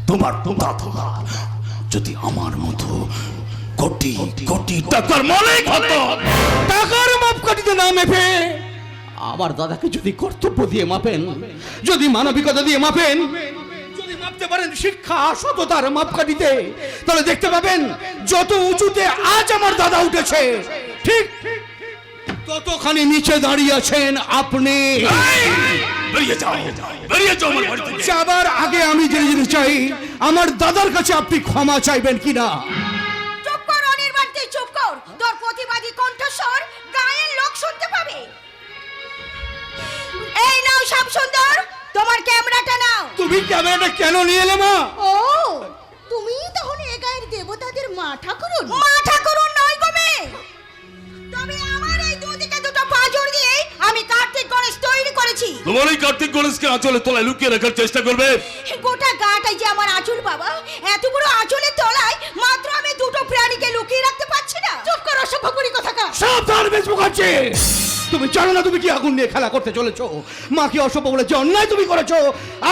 তোমার দাদা যদি আমার মতো কোটি কোটি টাকার মালিক হতো, টাকার মাপকাঠিতে না মেপে আমার দাদাকে যদি কর্তব্য দিয়ে মাপেন, যদি মানবিকতা দিয়ে মাপেন, যদি মাপতে পারেন শিক্ষা সততার মাপকাঠিতে, তাহলে দেখতে পাবেন যত উঁচুতে আজ আমার দাদা উঠেছে, ঠিক ততখানি নিচে দাঁড়িয়ে আছেন আপনি। বেরিয়ে যাও, বেরিয়ে যাও আমার বাড়ি থেকে। যাবার আগে আমি জেনে যেতে চাই, আমার দাদার কাছে আপনি ক্ষমা চাইবেন কিনা? চুপ কর অনির্বাণ, তুই চুপ কর। তোর প্রতিবাদী কণ্ঠস্বর গায়ের লোক শুনতে পাবে। এই নাও সব সুন্দর, তোমার ক্যামেরাটা নাও। তুমি ক্যামেরাটা কেন নিয়ে এলে মা? ও, তুমি তাহলে এ গায়ের দেবতাদের মা ঠাকুরুন? মা ঠাকুরুন নয় গো মেয়ে, তবে আমার এই দুদিকে দুটো পাঁজর দিয়ে আমি কার্তিক গণেশ তৈরি করেছি। তোমার এই কার্তিক গণেশকে আঁচলে তলায় লুকিয়ে রাখার চেষ্টা করবে? গোটা গাটাই যে আমার আঁচল বাবা, এত বড় আঁচলের তলায় মাত্র আমি দুটো প্রাণীকে লুকিয়ে রাখতে পারছি না। চুপ করো, অসভ্যপুরি কোথাকার। সাবধান বেশ মুখার্জি, তুমি জানো না তুমি কি আগুন নিয়ে খেলা করতে চলেছো? মাকে অসভ্য বলে যে অন্যায় তুমি করেছো,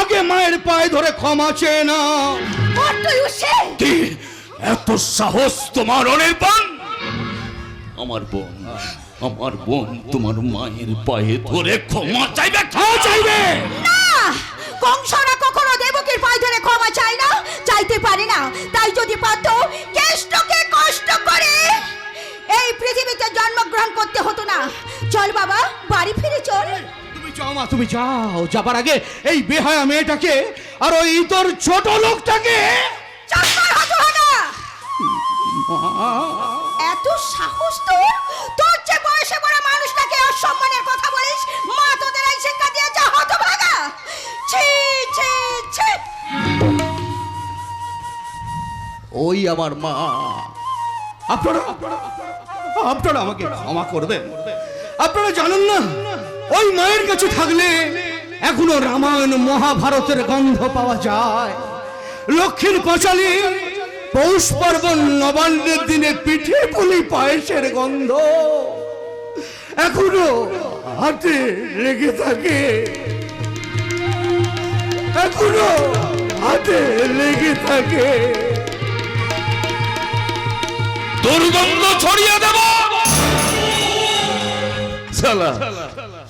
আগে মায়ের পায়ে ধরে ক্ষমা চেয়ে না। বড্ডই উৎসে। কি এত সাহস তোমার অনির্বাণ? আমার বোন, আমার বোন তোমার মায়ের পায়ে ধরে ক্ষমা চাইবে? ক্ষমা চাইবে না, কংসরা কখনো দেবকীর পায়ে ধরে ক্ষমা চায় না, চাইতে পারে না। তাই যদি পারত কেষ্টকে কষ্ট করে এই পৃথিবীতে জন্মগ্রহণ করতে হতো না। চল বাবা, বাড়ি ফিরে চল। তুমি যাও মা, তুমি যাও। যাবার আগে এই বেহায়া মেয়েটাকে আর ওই তোর ছোট লোকটাকে। চাকর হতভাগা, এত সাহস তোর? তোর যে বয়সে বড় মানুষটাকে অসম্মানের কথা বলিস? মা তোদের এই শিক্ষা দিয়েছে হতভাগা? ছি ছি ছি। ওই আমার মা। আপনারা আপনারা আমাকে ক্ষমা করবেন। আপনারা জানেন না, ওই মায়ের কাছে থাকলে এখনো রামায়ণ মহাভারতের গন্ধ পাওয়া যায়। লক্ষ্মীর পাঁচালী পৌষ পার্বণ নবান্নের দিনে পিঠে পুলি পায়েসের গন্ধ এখনো হাতে লেগে থাকে, এখনো হাতে লেগে থাকে। দুর্গন্ধ ছড়িয়ে দেব। শালা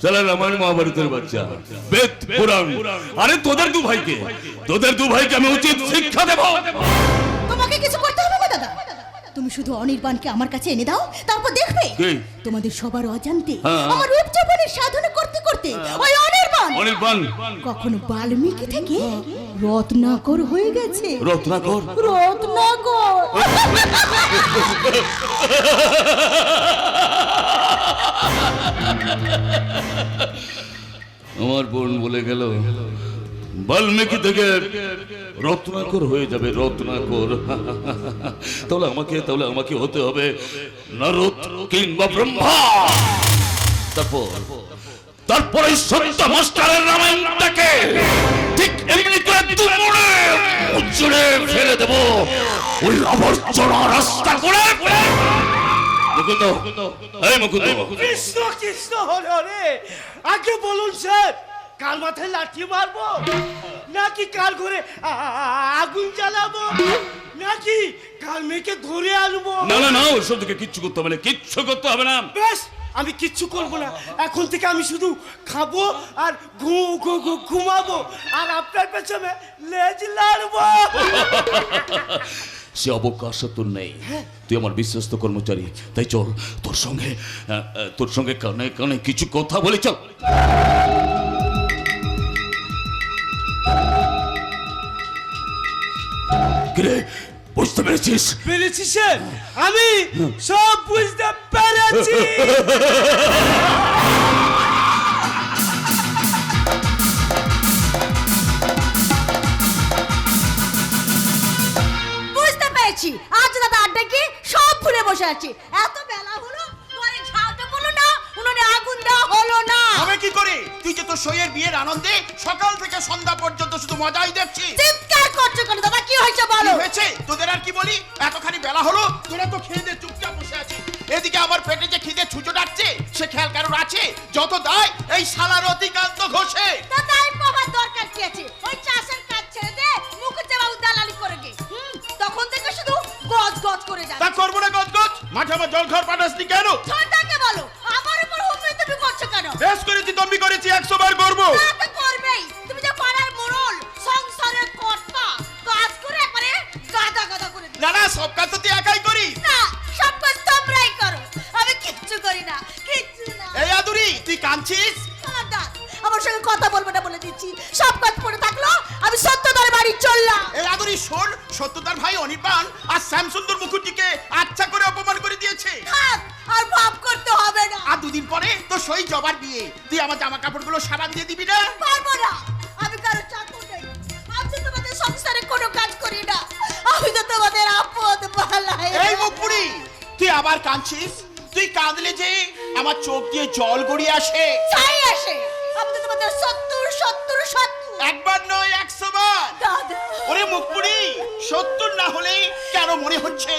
শালা রামায়ণ মহাভারতের বাচ্চা, বেদ পুরাণ। আরে তোদের দু ভাইকে আমি উচিত শিক্ষা দেব। তোমাকে কিছু করতে হবে না দাদা। তুমি শুধু অনির্বাণকে আমার কাছে এনে দাও, তারপর দেখবে কি? তোমাদের সবার অজান্তে হ্যাঁ। আমার রূপচর্চার সাধনা করতে করতে ওই অনির্বাণ কখনো বাল্মীকি থেকে রত্নাকর হয়ে গেছে। রত্নাকর? রত্নাকর। আমার বোন বলে গেল বাল্মীকি থেকে রত্নাকর হয়ে যাবে, রত্নাকর। তাহলে আমাকে হতে হবে নারদ কিংবা ব্রহ্মা। তারপরে সত্য মাস্টারের রামায়ণটাকে ঠিক এমনি করে দুমড়ে উজ্জড়ে ফেলে দেব, ওই আবর্জনা রাস্তা করে। মুকুন্দ, এই মুকুন্দ, কৃষ্ণ কৃষ্ণ হরে হরে। আগে বলুন স্যার, কাল মাথায় লাঠি মারবো নাকি কাল ঘরে আগুন জ্বালাবো নাকি কাল মেয়েকে ধরে আনবো? না না না, ওসব থেকে কিচ্ছু করতে হবে না, কিচ্ছু করতে হবে না। বেশ, আমি কিচ্ছু করবো না। এখন থেকে আমি শুধু খাবো আর ঘুমাবো আর আপনার পেছনে লেজ লাড়বো। সে অবকাশ তোর নেই, তুই আমার বিশ্বস্ত কর্মচারী। তাই চল, তোর সঙ্গে কানে কানে কিছু কথা বলি। চল। কিরে বুঝতে পেরেছিস? পেরেছি স্যার, আমি সব বুঝতে পেরেছি। বুঝতে পেরেছি, আজ দাদা আড্ডা কি সব ভুলে বসে আছি। এত বেলা হলো, ঘরে ঝাঁটা বলো না, উনুনে আগুন দেওয়া হলো না। আমি কি করি? তুই যে তোর সইয়ের বিয়ের আনন্দে সকাল থেকে সন্ধ্যা পর্যন্ত শুধু মজাই দেখছিস। চিৎকার করছো কেন দাদা, কি হয়েছে কি বলো? হয়েছে? তোদের আর কি বলি, এতখানি বেলা হলো তোরা তো খেয়ে দিয়ে চুপচাপ বসে আছিস। এদিকে আমার পেটে যে খিদে ছুঁচো ডাকছে, সে খেয়াল কারোর আছে? যত দায় এই শালার অতিকান্ত ঘষে। তা তাই পাবার দরকার কি আছে? ওই চাষের কাজ ছেড়ে দে, মুখে বাবু দালালি করে গে। তখন থেকে শুধু গজ গজ করে তা যাচ্ছে। করবো না গজ গজ? মাঠে আমার জল খাওয়ার পাঠাসনি কেন? ছোটটাকে বলো, আমার উপর হুমড়ি তুমি করছো কেন? বেশ করেছি, তম্বি করেছি, 100 বার করবো। তা তো করবেই, তুমি যে পাড়ার মোড়ল, সংসারের কর্তা, কাজ করে একবারে গাদা গাদা করে দিও। না না, সব কাজ তো তুই একাই করিস। না, সব কাজ তোমরাই করো, আমি কিচ্ছু করি না, কিচ্ছু না। এই আদুরি, তুই কাঁদছিস? খবরদার, আমার সঙ্গে কথা বলবে না বলে দিচ্ছি। সব কাজ পড়ে থাকলো, আমি সত্যদার বাড়ি চললাম। এই আদুরি শোন, সত্যতার ভাই অনির্বাণ আর শ্যামসুন্দর মুখুজ্জিকে আচ্ছা করে অপমান করে দিয়েছে। থাক, আর ভাব করতে হবে না। আর দুদিন পরে তো সই জবার বিয়ে, তুই আমার জামা কাপড়গুলো সাবান দিয়ে দিবি না? পারবো না, আমি কারো চাকর নেই, আমি তো তোমাদের সংসারে কোনো কাজ করি না, আমি তো তোমাদের আপদ বালাই। এই মুখপুরি, তুই আবার কাঁদছিস? তুই কাঁদলে যে আমার চোখ দিয়ে জল গড়িয়ে আসে। চাই আসে, আমি তো তোমাদের 70 একবার নয় 100 বার। দাদা। ওরে মুখপুরি, 70 না হলে কেন মনে হচ্ছে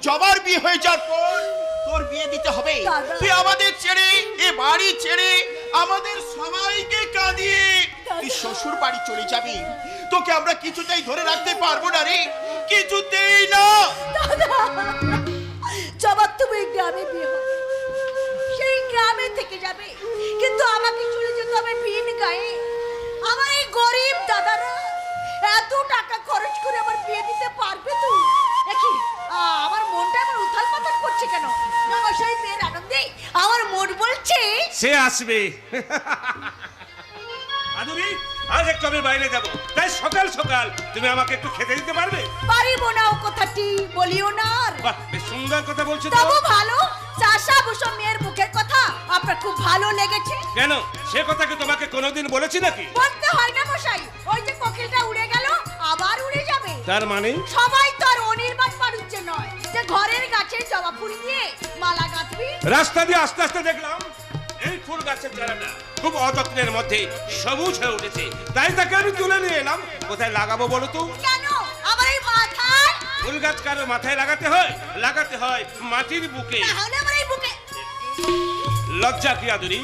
জবার বিয়ে হয়ে যাওয়ার পর তোর বিয়ে দিতে হবে? দাদা। তুই আমাদের ছেড়ে, এ বাড়ি ছেড়ে আমাদের সবাইকে কাঁদিয়ে তুই শ্বশুর বাড়ি চলে যাবি। তোকে আমরা কিছুতেই ধরে রাখতে পারবো না রে, কিছুতেই না। জবাব তুমি গ্রামে বিয়ে হবে, সেই গ্রামে থেকে যাবে, কিন্তু আমাকে চলে যেতে হবে ভিন গায়ে। আমার এই গরিব দাদারা এত টাকা খরচ করে আমার বিয়ে দিতে পারবে তো? দেখি আমার মনটা আমার উথাল পাথাল করছে কেন? আমার সেই বিয়ের আনন্দে আমার মন বলছে সে আসবে। আদুরি, আজ একটু আমি বাইরে যাব, তাই সকাল সকাল তুমি আমাকে একটু খেতে দিতে পারবে? পারিব না, ও কথাটি বলিও না আর। বাহ, বেশ সুন্দর কথা বলছো তো। তবু ভালো, চাষা বসো মেয়ের মুখের কথা আপনার খুব ভালো লেগেছে। কেন, সে কথা কি তোমাকে কোনোদিন বলেছি নাকি? বলতে হয় না মশাই, ওই যে কোকিলটা উড়ে গেল আবার উড়ে যাবে। তার মানে সবাই তো আর অনির্বাণ বাড়ুচ্ছে নয় যে ঘরের গাছে জবা ফুল দিয়ে মালা গাঁথবি। রাস্তা দিয়ে আস্তে আস্তে দেখলাম এই ফুল গাছের চারাটা খুব অযত্নের মধ্যে সবুজ হয়ে উঠেছে, তাই তাকে আমি তুলে নিয়ে এলাম। কোথায় লাগাবো বলো তো? কেন আমার এই মাথায়? ফুল গাছ কারো মাথায় লাগাতে হয়? লাগাতে হয় মাটির বুকে। তাহলে আমার এই বুকে। লজ্জা কি আদুরি?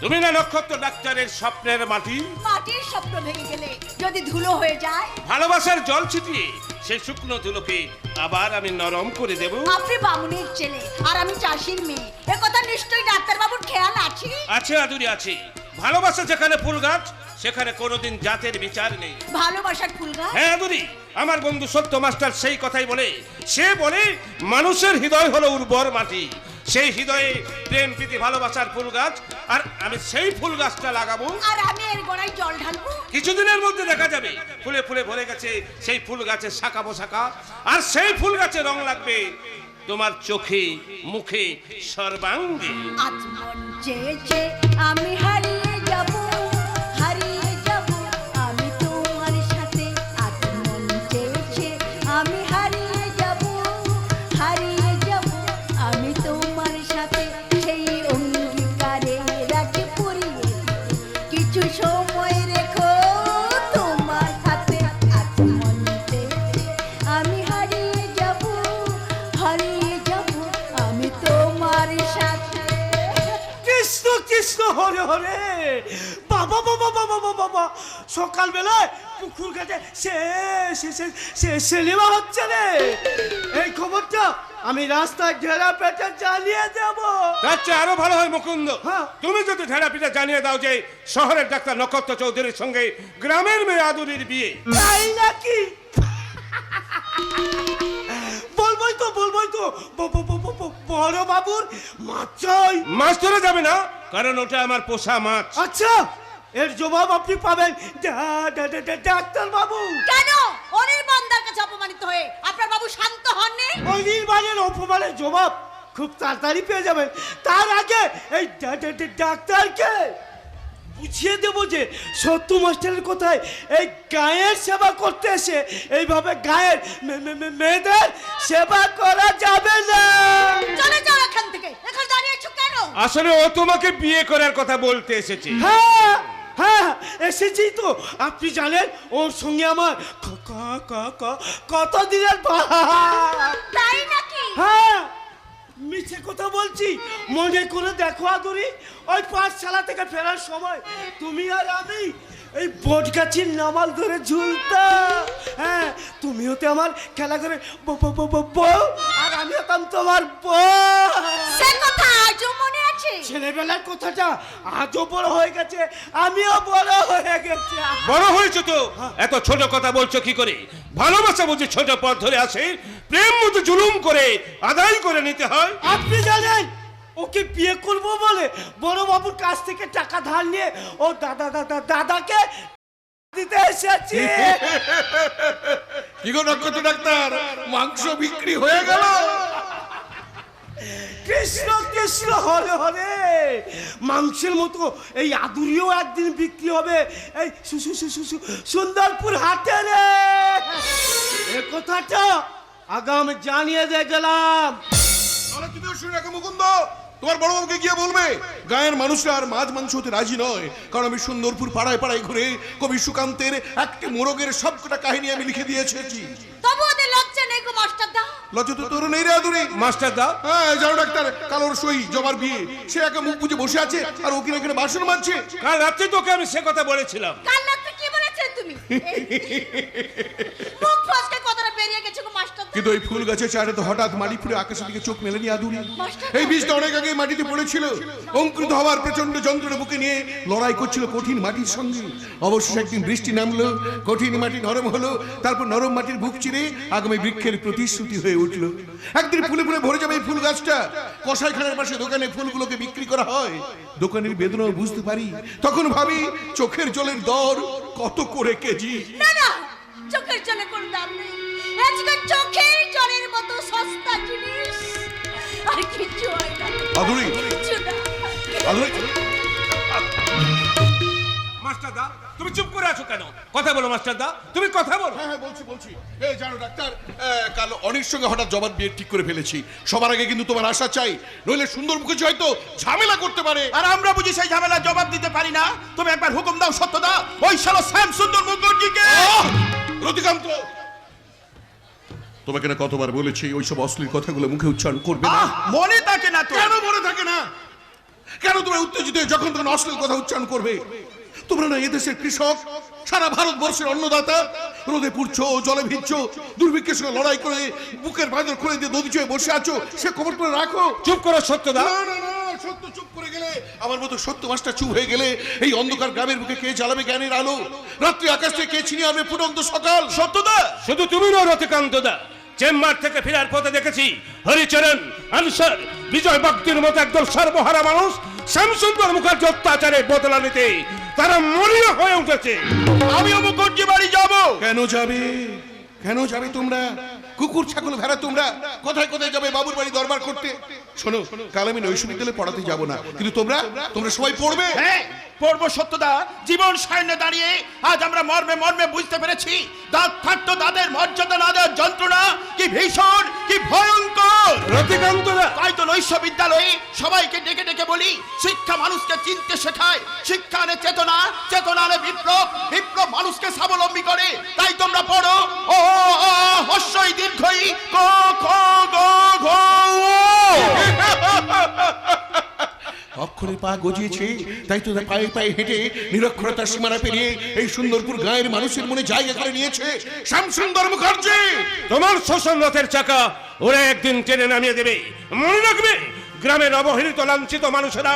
তুমি না নক্ষত্র ডাক্তারের স্বপ্নের মাটি? মাটির স্বপ্ন ভেঙে গেলে যদি ধুলো হয়ে যায়, ভালোবাসার জল ছিটিয়ে সেই শুকনো ধুলোকে আবার আমি নরম করে দেব। আপনি বামুনের ছেলে আর আমি চাষির মেয়ে, এ কথা নিশ্চয়ই ডাক্তার বাবুর খেয়াল আছে। আছে আদুরি, আছে। ভালোবাসা যেখানে ফুল গাছ, সেখানে কোনোদিন জাতের বিচার নেই। ভালোবাসার ফুল গাছ? হ্যাঁ আদুরি, আমার বন্ধু সত্য মাস্টার সেই কথাই বলে। সে বলে মানুষের হৃদয় হলো উর্বর মাটি, সেই হৃদয়ে প্রেম প্রীতি ভালোবাসার ফুল গাছ, আর আমি সেই ফুল গাছটা লাগাবো। আর আমি এর গোড়ায় জল ঢালবো। কিছুদিনের মধ্যে দেখা যাবে ফুলে ফুলে ভরে গেছে সেই ফুল গাছের শাখা পোশাখা, আর সেই ফুল গাছে রং লাগবে তোমার চোখে, মুখে, সর্বাঙ্গে। আজ মন চেয়েছে আমি হারিয়ে যাব, হারিয়ে যাব আমি তোমার সাথে। আজ মন চেয়েছে আমি হারিয়ে যাব, হারিয়ে যাব আমি তোমার সাথে। সেই অঙ্গীকারে রাখে পরিয়ে কিছু সময় রেখো তোমার হাতে। আজ মন চেয়েছে আমি হারিয়ে যাব, হারিয়ে যাব আমি তোমার সাথে। কৃষ্ণ কৃষ্ণ হরে হরে, বাবা বাবা বাবা বাবা বাবা, সকালবেলায় পুকুর কাছে সিনেমা হচ্ছে রে। এই খবরটা আমি রাস্তায় ঘেরা পেটে চালিয়ে দেব। তার চেয়ে আরো ভালো হয় মুকুন্দ, হ্যাঁ। তুমি যদি ঢেড়া পিঠা জানিয়ে দাও যে শহরের ডাক্তার নক্ষত্র চৌধুরীর সঙ্গে গ্রামের মেয়ে আদুরির বিয়ে। তাই নাকি? বলবোই তো বড় বাবুর মাছ চাই। মাছ ধরে যাবে না, কারণ ওটা আমার পোষা মাছ। আচ্ছা, এর জবাব আপনি পাবেন ডাক্তার বাবু। কেন অনির্বাণদার কাছে অপমানিত হয়ে আপনার বাবু শান্ত হননি? অনির্বাণের অপমানের জবাব খুব তাড়াতাড়ি পেয়ে যাবেন। তার আগে এই ডাক্তারকে বুঝিয়ে দেবো যে সত্য মাস্টারের কোথায় এই গায়ের সেবা করতে এসে এইভাবে গায়ের মেয়েদের সেবা করা যাবে না। চলে যাও এখান থেকে, এখানে দাঁড়িয়ে আছো কেন? আসলে ও তোমাকে বিয়ে করার কথা বলতে এসেছে। হ্যাঁ হ্যাঁ এসেছি তো। আপনি জানেন ওর সঙ্গে আমার কত দিনের তাই নাকি? হ্যাঁ মিছে কথা বলছি? মনে করে দেখো আদুরি, ওই পাঠশালা থেকে ফেরার সময় তুমি আর আমি এই বটগাছির নামাল ধরে ঝুলতাম। হ্যাঁ তুমি হতে আমার খেলা করে বউ আর আমি হতাম তোমার বউ। সে কথা আজও মনে আছে? ছেলেবেলার কথাটা আজও বড় হয়ে গেছে, আমিও বড় হয়ে গেছি। বড় হয়েছো তো, এত ছোট কথা বলছো কি করে? ভালোবাসা বুঝি ছোট পথ ধরে আসে? প্রেম বুঝি জুলুম করে আদায় করে নিতে হয়? আপনি জানেন ওকে বিয়ে করব বলে বড় বাবুর কাছ থেকে টাকা ধার নিয়ে ও দাদাকে দিতে এসেছি। কি গো নক্ষত্র ডাক্তার, মাংস বিক্রি হয়ে গেল? কৃষ্ণ কৃষ্ণ হরে হরে, মাংসের মতো এই আদুরিও একদিন বিক্রি হবে এই সুন্দরপুর হাটে রে। এ কথাটা আগাম জানিয়ে দিয়ে গেলাম। তাহলে তুমিও শুনে রাখো মুকুন্দ, তোমার বড় বাবুকে গিয়ে বলবে গায়ের মানুষরা আর মাছ মাংস হতে রাজি নয়। কারণ আমি সুন্দরপুর পাড়ায় পাড়ায় ঘুরে কবি সুকান্তের একটি মোরগের সবকটা কাহিনী আমি লিখে দিয়ে এসেছি। তবু ওদের লজ্জা নেই গো মাস্টারদা? লজ্জা তো তোর নেই রে আদুরি। মাস্টার দা, হ্যাঁ জানো ডাক্তার, কালোর সই জবার বিয়ে, সে একা মুখ বুঝে বসে আছে আর ও কিনা এখানে বাসন মাজছে। কাল রাত্রে তোকে আমি সে কথা বলেছিলাম। কাল রাতে কি বলেছেন তুমি? মুখ ফসকে কথাটা বেরিয়ে গেছে গো মাস্টারদা। কিন্তু ওই ফুল গাছের চারে তো হঠাৎ মাটি ফুলে আকাশের দিকে চোখ মেলেনি আদুরি। এই বীজটা অনেক আগে মাটিতে পড়েছিল, অঙ্কুরিত হওয়ার প্রচন্ড যন্ত্রণা বুকে নিয়ে লড়াই করছিল কঠিন মাটির সঙ্গে। অবশেষে একদিন বৃষ্টি নামলো, কঠিন মাটি নরম হলো, তারপর নরম মাটির বুক চিরে আগামী বৃক্ষের প্রতিশ্রুতি হয়ে উঠলো। একদিন ফুলে ফুলে ভরে যাবে এই ফুল গাছটা। কসাইখানার পাশে দোকানে ফুলগুলোকে বিক্রি করা হয়। দোকানের বেদনাও বুঝতে পারি, তখন ভাবি চোখের জলের দর কত করে কেজি। না না, চোখের জলে কোনো দাম নেই। আজকে চোখের জলের মতো সস্তা জিনিস আর কিছু হয় না। আদুরি, কিছু না। আদুরি, মাস্টার দা, তুমি চুপ করে আছো কেন? কথা বলো মাস্টার দা, তুমি কথা বলো। হ্যাঁ হ্যাঁ বলছি। এই জানো ডাক্তার, কাল অনির সঙ্গে হঠাৎ জবাব বিয়ে ঠিক করে ফেলেছি। সবার আগে কিন্তু তোমার আশা চাই, নইলে সুন্দর মুখে হয়তো ঝামেলা করতে পারে। আর আমরা বুঝি সেই ঝামেলা জবাব দিতে পারি না? তুমি একবার হুকুম দাও সত্যদা, ওই শালা শ্যাম সুন্দর মুখার্জিকে। রতিকান্ত, তোমাকে না কতবার বলেছি ওইসব অশ্লীল কথাগুলো মুখে উচ্চারণ করবে না। মনে থাকে না তো? কেন মনে থাকে না? কেন তুমি উত্তেজিত হয়ে যখন তখন অশ্লীল কথা উচ্চারণ করবে? তোমরা না এদেশের কৃষক, সারা ভারতবর্ষের অন্নদাতা। রোদে পুড়ছো, জলে ভিজছো, দুর্ভিক্ষের সঙ্গে লড়াই করে বুকের বাঁধর খুলে দিয়ে দধি চয়ে বসে আছো, সে খবর করে রাখো। চুপ করো সত্যদা। না না না, সত্য চুপ করে গেলে, আমার মতো সত্য মাসটা চুপ হয়ে গেলে এই অন্ধকার গ্রামের বুকে কে জ্বালাবে জ্ঞানের আলো? রাত্রি আকাশ থেকে কে ছিনিয়ে আনবে ফুটন্ত সকাল? সত্যদা, শুধু তুমি নও রতিকান্ত দা, চেম্বার থেকে ফেরার পথে দেখেছি হরিচরণ, আনসার, বিজয় ভক্তির মতো একদল সর্বহারা মানুষ শ্যামসুন্দর মুখার্জি অত্যাচারের বদলা নিতে তারা মরিয়া হয়ে উঠেছে। আমিও মুখার্জি বাড়ি যাব। কেন যাবে? কেন যাবে তোমরা? কুকুর ছাগল ভেড়া তোমরা কোথায় কোথায় যাবে বাবুর বাড়ি দরবার করতে? শোনো, কাল আমি নৈশ বিদ্যালয়ে পড়াতে যাব না, কিন্তু তোমরা সবাই পড়বে। হ্যাঁ পড়বো সত্যদা। জীবন সামনে দাঁড়িয়ে আজ আমরা মর্মে মর্মে বুঝতে পেরেছি দাঁত থাকতো দাঁতের মর্যাদা না দেওয়ার যন্ত্রণা কি ভীষণ, কি ভয়ঙ্কর। রতিকান্ত দা, তাই তো নৈশ বিদ্যালয়ে সবাইকে ডেকে ডেকে বলি শিক্ষা মানুষকে চিনতে শেখায়, শিক্ষা আনে চেতনা, চেতনা আনে বিপ্লব, বিপ্লব মানুষকে স্বাবলম্বী করে। তাই তোমরা পড়ো ও হস্যই দীর্ঘই ক খ গ ঘ অক্ষরে পা গজিয়েছে, তাই তো পায়ে পায়ে হেঁটে নিরক্ষরতার সীমানা পেরিয়ে এই সুন্দরপুর গায়ের মানুষের মনে জায়গা করে নিয়েছে শ্যামসুন্দর মুখার্জি। তোমার শোষণ রথের চাকা ওরা একদিন টেনে নামিয়ে দেবে। মনে রাখবে, গ্রামের অবহেলিত লাঞ্ছিত মানুষেরা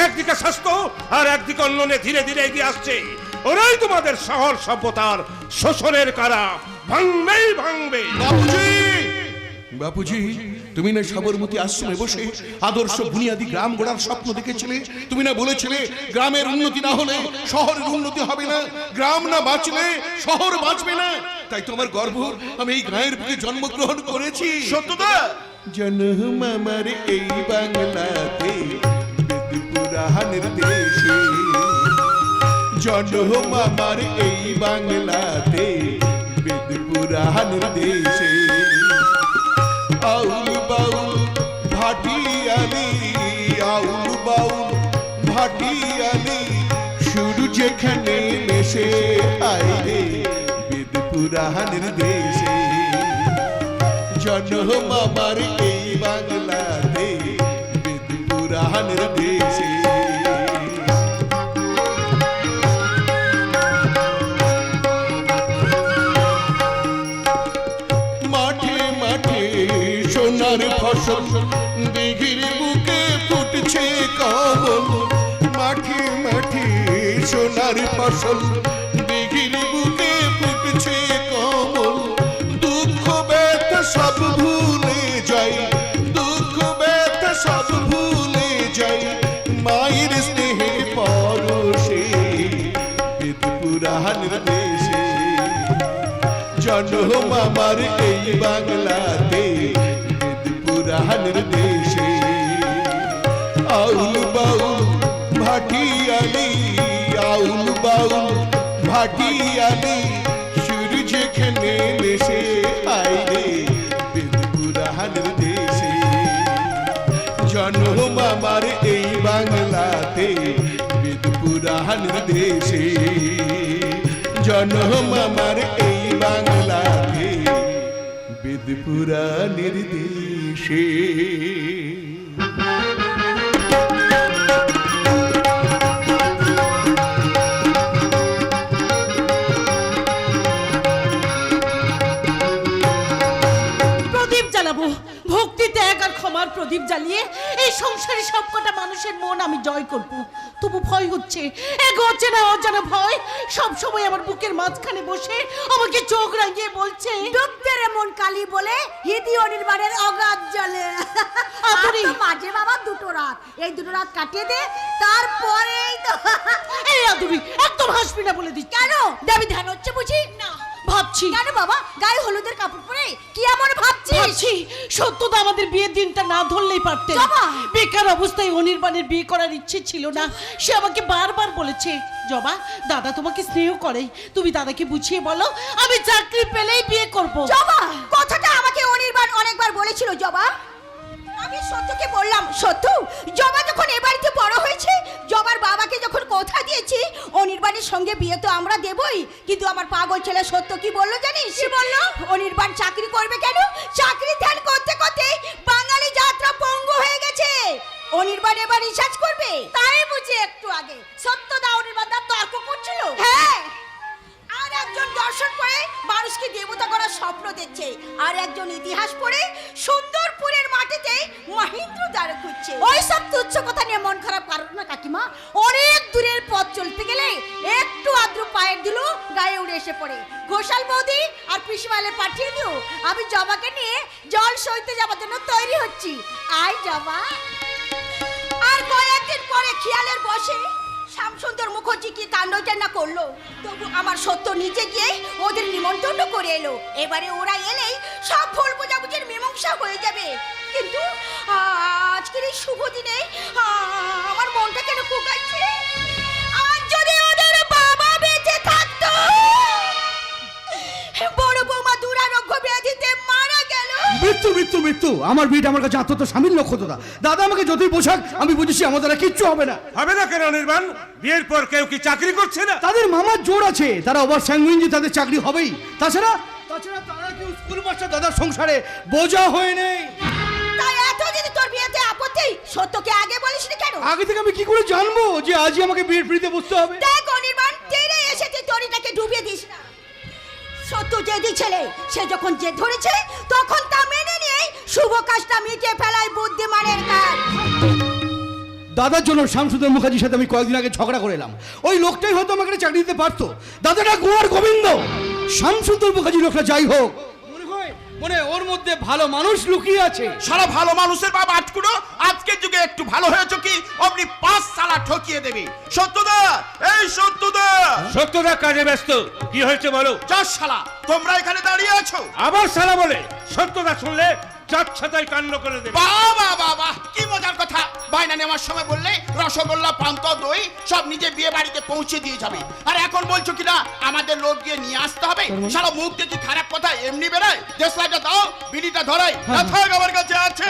একদিকে স্বাস্থ্য আর একদিকে অন্যনে ধীরে ধীরে এগিয়ে আসছে। ওরাই তোমাদের শহর সভ্যতার শোষণের কারা ভাঙবেই ভাঙবে। বাপুজি, বাপুজি, তুমি না সাবরমতী আশ্রমে বসে আদর্শ বুনিয়াদী গ্রাম গড়ার স্বপ্ন দেখেছিলে। তুমি না বলেছিলে গ্রামের উন্নতি না হলে শহরের উন্নতি হবে না, গ্রাম না বাঁচলে শহর বাঁচবে না। তাই তোমার গর্ব, আমি এই গায়ের বুকে জন্মগ্রহণ করেছি। সত্যতা জন্ম আমার এই বাংলাতে বেদপুরাণের দেশে, জন্ম আমার এই বাংলাতে বেদপুরাণের দেশে। আউল বাউল ভাটিয়ালি, আউল বাউল ভাটিয়ালি, সুর যেখানে মেশে আইরে বেদপুরাণের দেশে। জন্ম আমার এই বাংলাতে বেদপুরাণের দেশে। মাঠে মাঠে সোনার ফসল, দিঘির বুকে ফুটছে কমল। মাঠে মাঠে সোনার ফসল, দিঘির বুকে ফুটছে কমল। দুঃখ ব্যথা সব ভুলে যাই, দুঃখ ব্যথা সব ভুলে যাই, মায়ের স্নেহের পরশে বেদপুরাণের দেশে। জন্ম আমার এই বাংলাতে বেদপুরাণের দেশে। আউল বাউল ভাটিয়ালি, আউল বাউল ভাটিয়ালি, সুর যেখানে মেশে আইরে বেদপুরাণের দেশে। জন্ম আমার এই বাংলাতে বেদপুরাণের দেশে। জন্ম আমার এই বাংলাতে বেদপুরাণের দেশে। প্রদীপ জ্বালাবো, ভক্তি ত্যাগ আর ক্ষমার প্রদীপ জ্বালিয়ে এই সংসারে সবকটা মানুষের মন আমি জয় করব। তবু ভয় হচ্ছে, এক অচেনা অজানা ভয় সব সময় আমার বুকের মাঝখানে বসে আমাকে চোখ রাঙিয়ে বলছে, ডুবদের মন কালি বলে হিদি অনির্বাণের অগাধ জলে। আদুরি। আর তো মাঝে বাবা দুটো রাত, এই দুটো রাত কাটিয়ে দে, তারপরেই তো। এই আদুরি একদম হাসবি না বলে দিচ্ছি। কেন দেবী ধ্যান হচ্ছে বুঝি? না, ভাবছি কেন বাবা গায়ে হলুদের কাপড় পরে কি এমন ভাবছিস? ভাবছি সত্যতা আমাদের বিয়ের দিনটা না ধরলেই পারতেন। জবা! বেকার অবস্থায় অনির্বাণের বিয়ে করার ইচ্ছে ছিল না, সে আমাকে বারবার বলেছে, জবা দাদা তোমাকে স্নেহ করে, তুমি দাদাকে বুঝিয়ে বলো আমি চাকরি পেলেই বিয়ে করব। জবা কথাটা আমাকে অনির্বাণ অনেকবার বলেছিল জবা। আমি সত্যকে বললাম, সত্য জবা যখন এ বাড়িতে বড় হয়েছে, জবার বাবাকে যখন কথা দিয়েছি অনির্বাণের সঙ্গে বিয়ে তো আমরা দেবই, কিন্তু আমার পাগল ছেলে সত্য কি বললো জানিস? কি বললো? অনির্বাণ চাকরি করবে কেন? চাকরি ধ্যান করতে করতে বাঙালি যাত্রা পঙ্গু হয়ে গেছে। অনির্বাণ এবার রিসার্চ করবে, তাই বুঝি একটু আগে সত্যদা অনির্বাণ দা তর্ক করছিল। হ্যাঁ, আর একজন দর্শন পড়ে মানুষকে দেবতা করার স্বপ্ন দেখছে, আর একজন ইতিহাস পড়ে সুন্দরপুরের মাটিতে মহেন্দ্র দ্বারা খুঁজছে। ওই সব তুচ্ছ কথা নিয়ে মন খারাপ করো না কাকিমা। অনেক দূরের পথ চলতে গেলে একটু আদ্র পায়ের ধুলো গায়ে উড়ে এসে পড়ে। ঘোষাল বৌদি আর পিসিমালে পাঠিয়ে দিও, আমি জবাকে নিয়ে জল সইতে যাবার জন্য তৈরি হচ্ছি। আয় জবা। আর কয়েকদিন পরে খেয়ালের বসে শ্যামসুন্দর মুখার্জি কি কাণ্ডটা না করলো, তবু আমার সত্য নিজে গিয়ে ওদের নিমন্ত্রণ করে এলো। এবারে ওরা এলেই সব ভুল বোঝাবুঝির মীমাংসা হয়ে যাবে। কিন্তু আজকের এই শুভ দিনে আমার মনটা কেন কুকাচ্ছে। আর যদি ওদের বাবা বেঁচে থাকতো, বড় বৌমা দুরারোগ্য ব্যাধিতে মারা গেল। মৃত্যু মৃত্যু মৃত্যু, আমার বিয়েটা আমার কাছে আত্মত স্বামীর লক্ষ্য দাদা। দাদা আমাকে যতই বোঝাক আমি বুঝেছি আমাদের আর কিচ্ছু হবে না। হবে না কেন অনির্বাণ? বিয়ের পর কেউ কি চাকরি করছে না? তাদের মামার জোর আছে, তারা ওভার স্যাঙ্গুইন যে তাদের চাকরি হবেই। তাছাড়া তারা কেউ স্কুল মাস্টার দাদার সংসারে বোঝা হয়ে নেই। তাই এত যদি তোর বিয়েতে আপত্তি, সত্যকে আগে বলিসনি কেন? আগে থেকে আমি কি করে জানবো যে আজই আমাকে বিয়ের পিড়িতে বসতে হবে? দেখ অনির্বাণ, তেরে এসেছে তরিটাকে ডুবিয়ে দিস না। সত্য জেদি ছেলে, সে যখন জেদ ধরেছে তখন তা মেনে নিয়ে শুভ কাজটা মিটিয়ে ফেলায় বুদ্ধিমানের কাজ। দাদার জন্য শ্যামসুন্দর মুখার্জির সাথে আমি কয়েকদিন আগে ঝগড়া করে এলাম। ওই লোকটাই হয়তো আমাকে চাকরি দিতে পারতো। দাদাটা গোয়ার গোবিন্দ, শ্যামসুন্দর মুখার্জি লোকটা যাই হোক, মনে হয় মনে ওর মধ্যে ভালো মানুষ লুকিয়ে আছে। সারা ভালো মানুষের বাবা আটকুড়ো আজকের যুগে একটু ভালো হয়েছে কি অমনি 5 সালা ঠকিয়ে দেবে। সত্যদা, এই সত্যদা, সত্যদা কাজে ব্যস্ত, কি হয়েছে বলো? চার শালা তোমরা এখানে দাঁড়িয়ে আছো। আবার সালা বলে? সত্যদা শুনলে চাচ্ছাতাই কাণ্ড করে দেবে। বাবা বাবা কি মজার কথা, বায়না নেওয়ার সময় বললে রসগোল্লা, পান্তা, দই সব নিজে বিয়ে বাড়িতে পৌঁছে দিয়ে যাবে, আর এখন বলছো কিনা আমাদের লোক গিয়ে নিয়ে আসতে হবে। সারা মুখ দেখি খারাপ কথা এমনি বেরোয়। দেশলাইটা দাও, বিড়িটা ধরাই না থাক আমার কাছে আছে।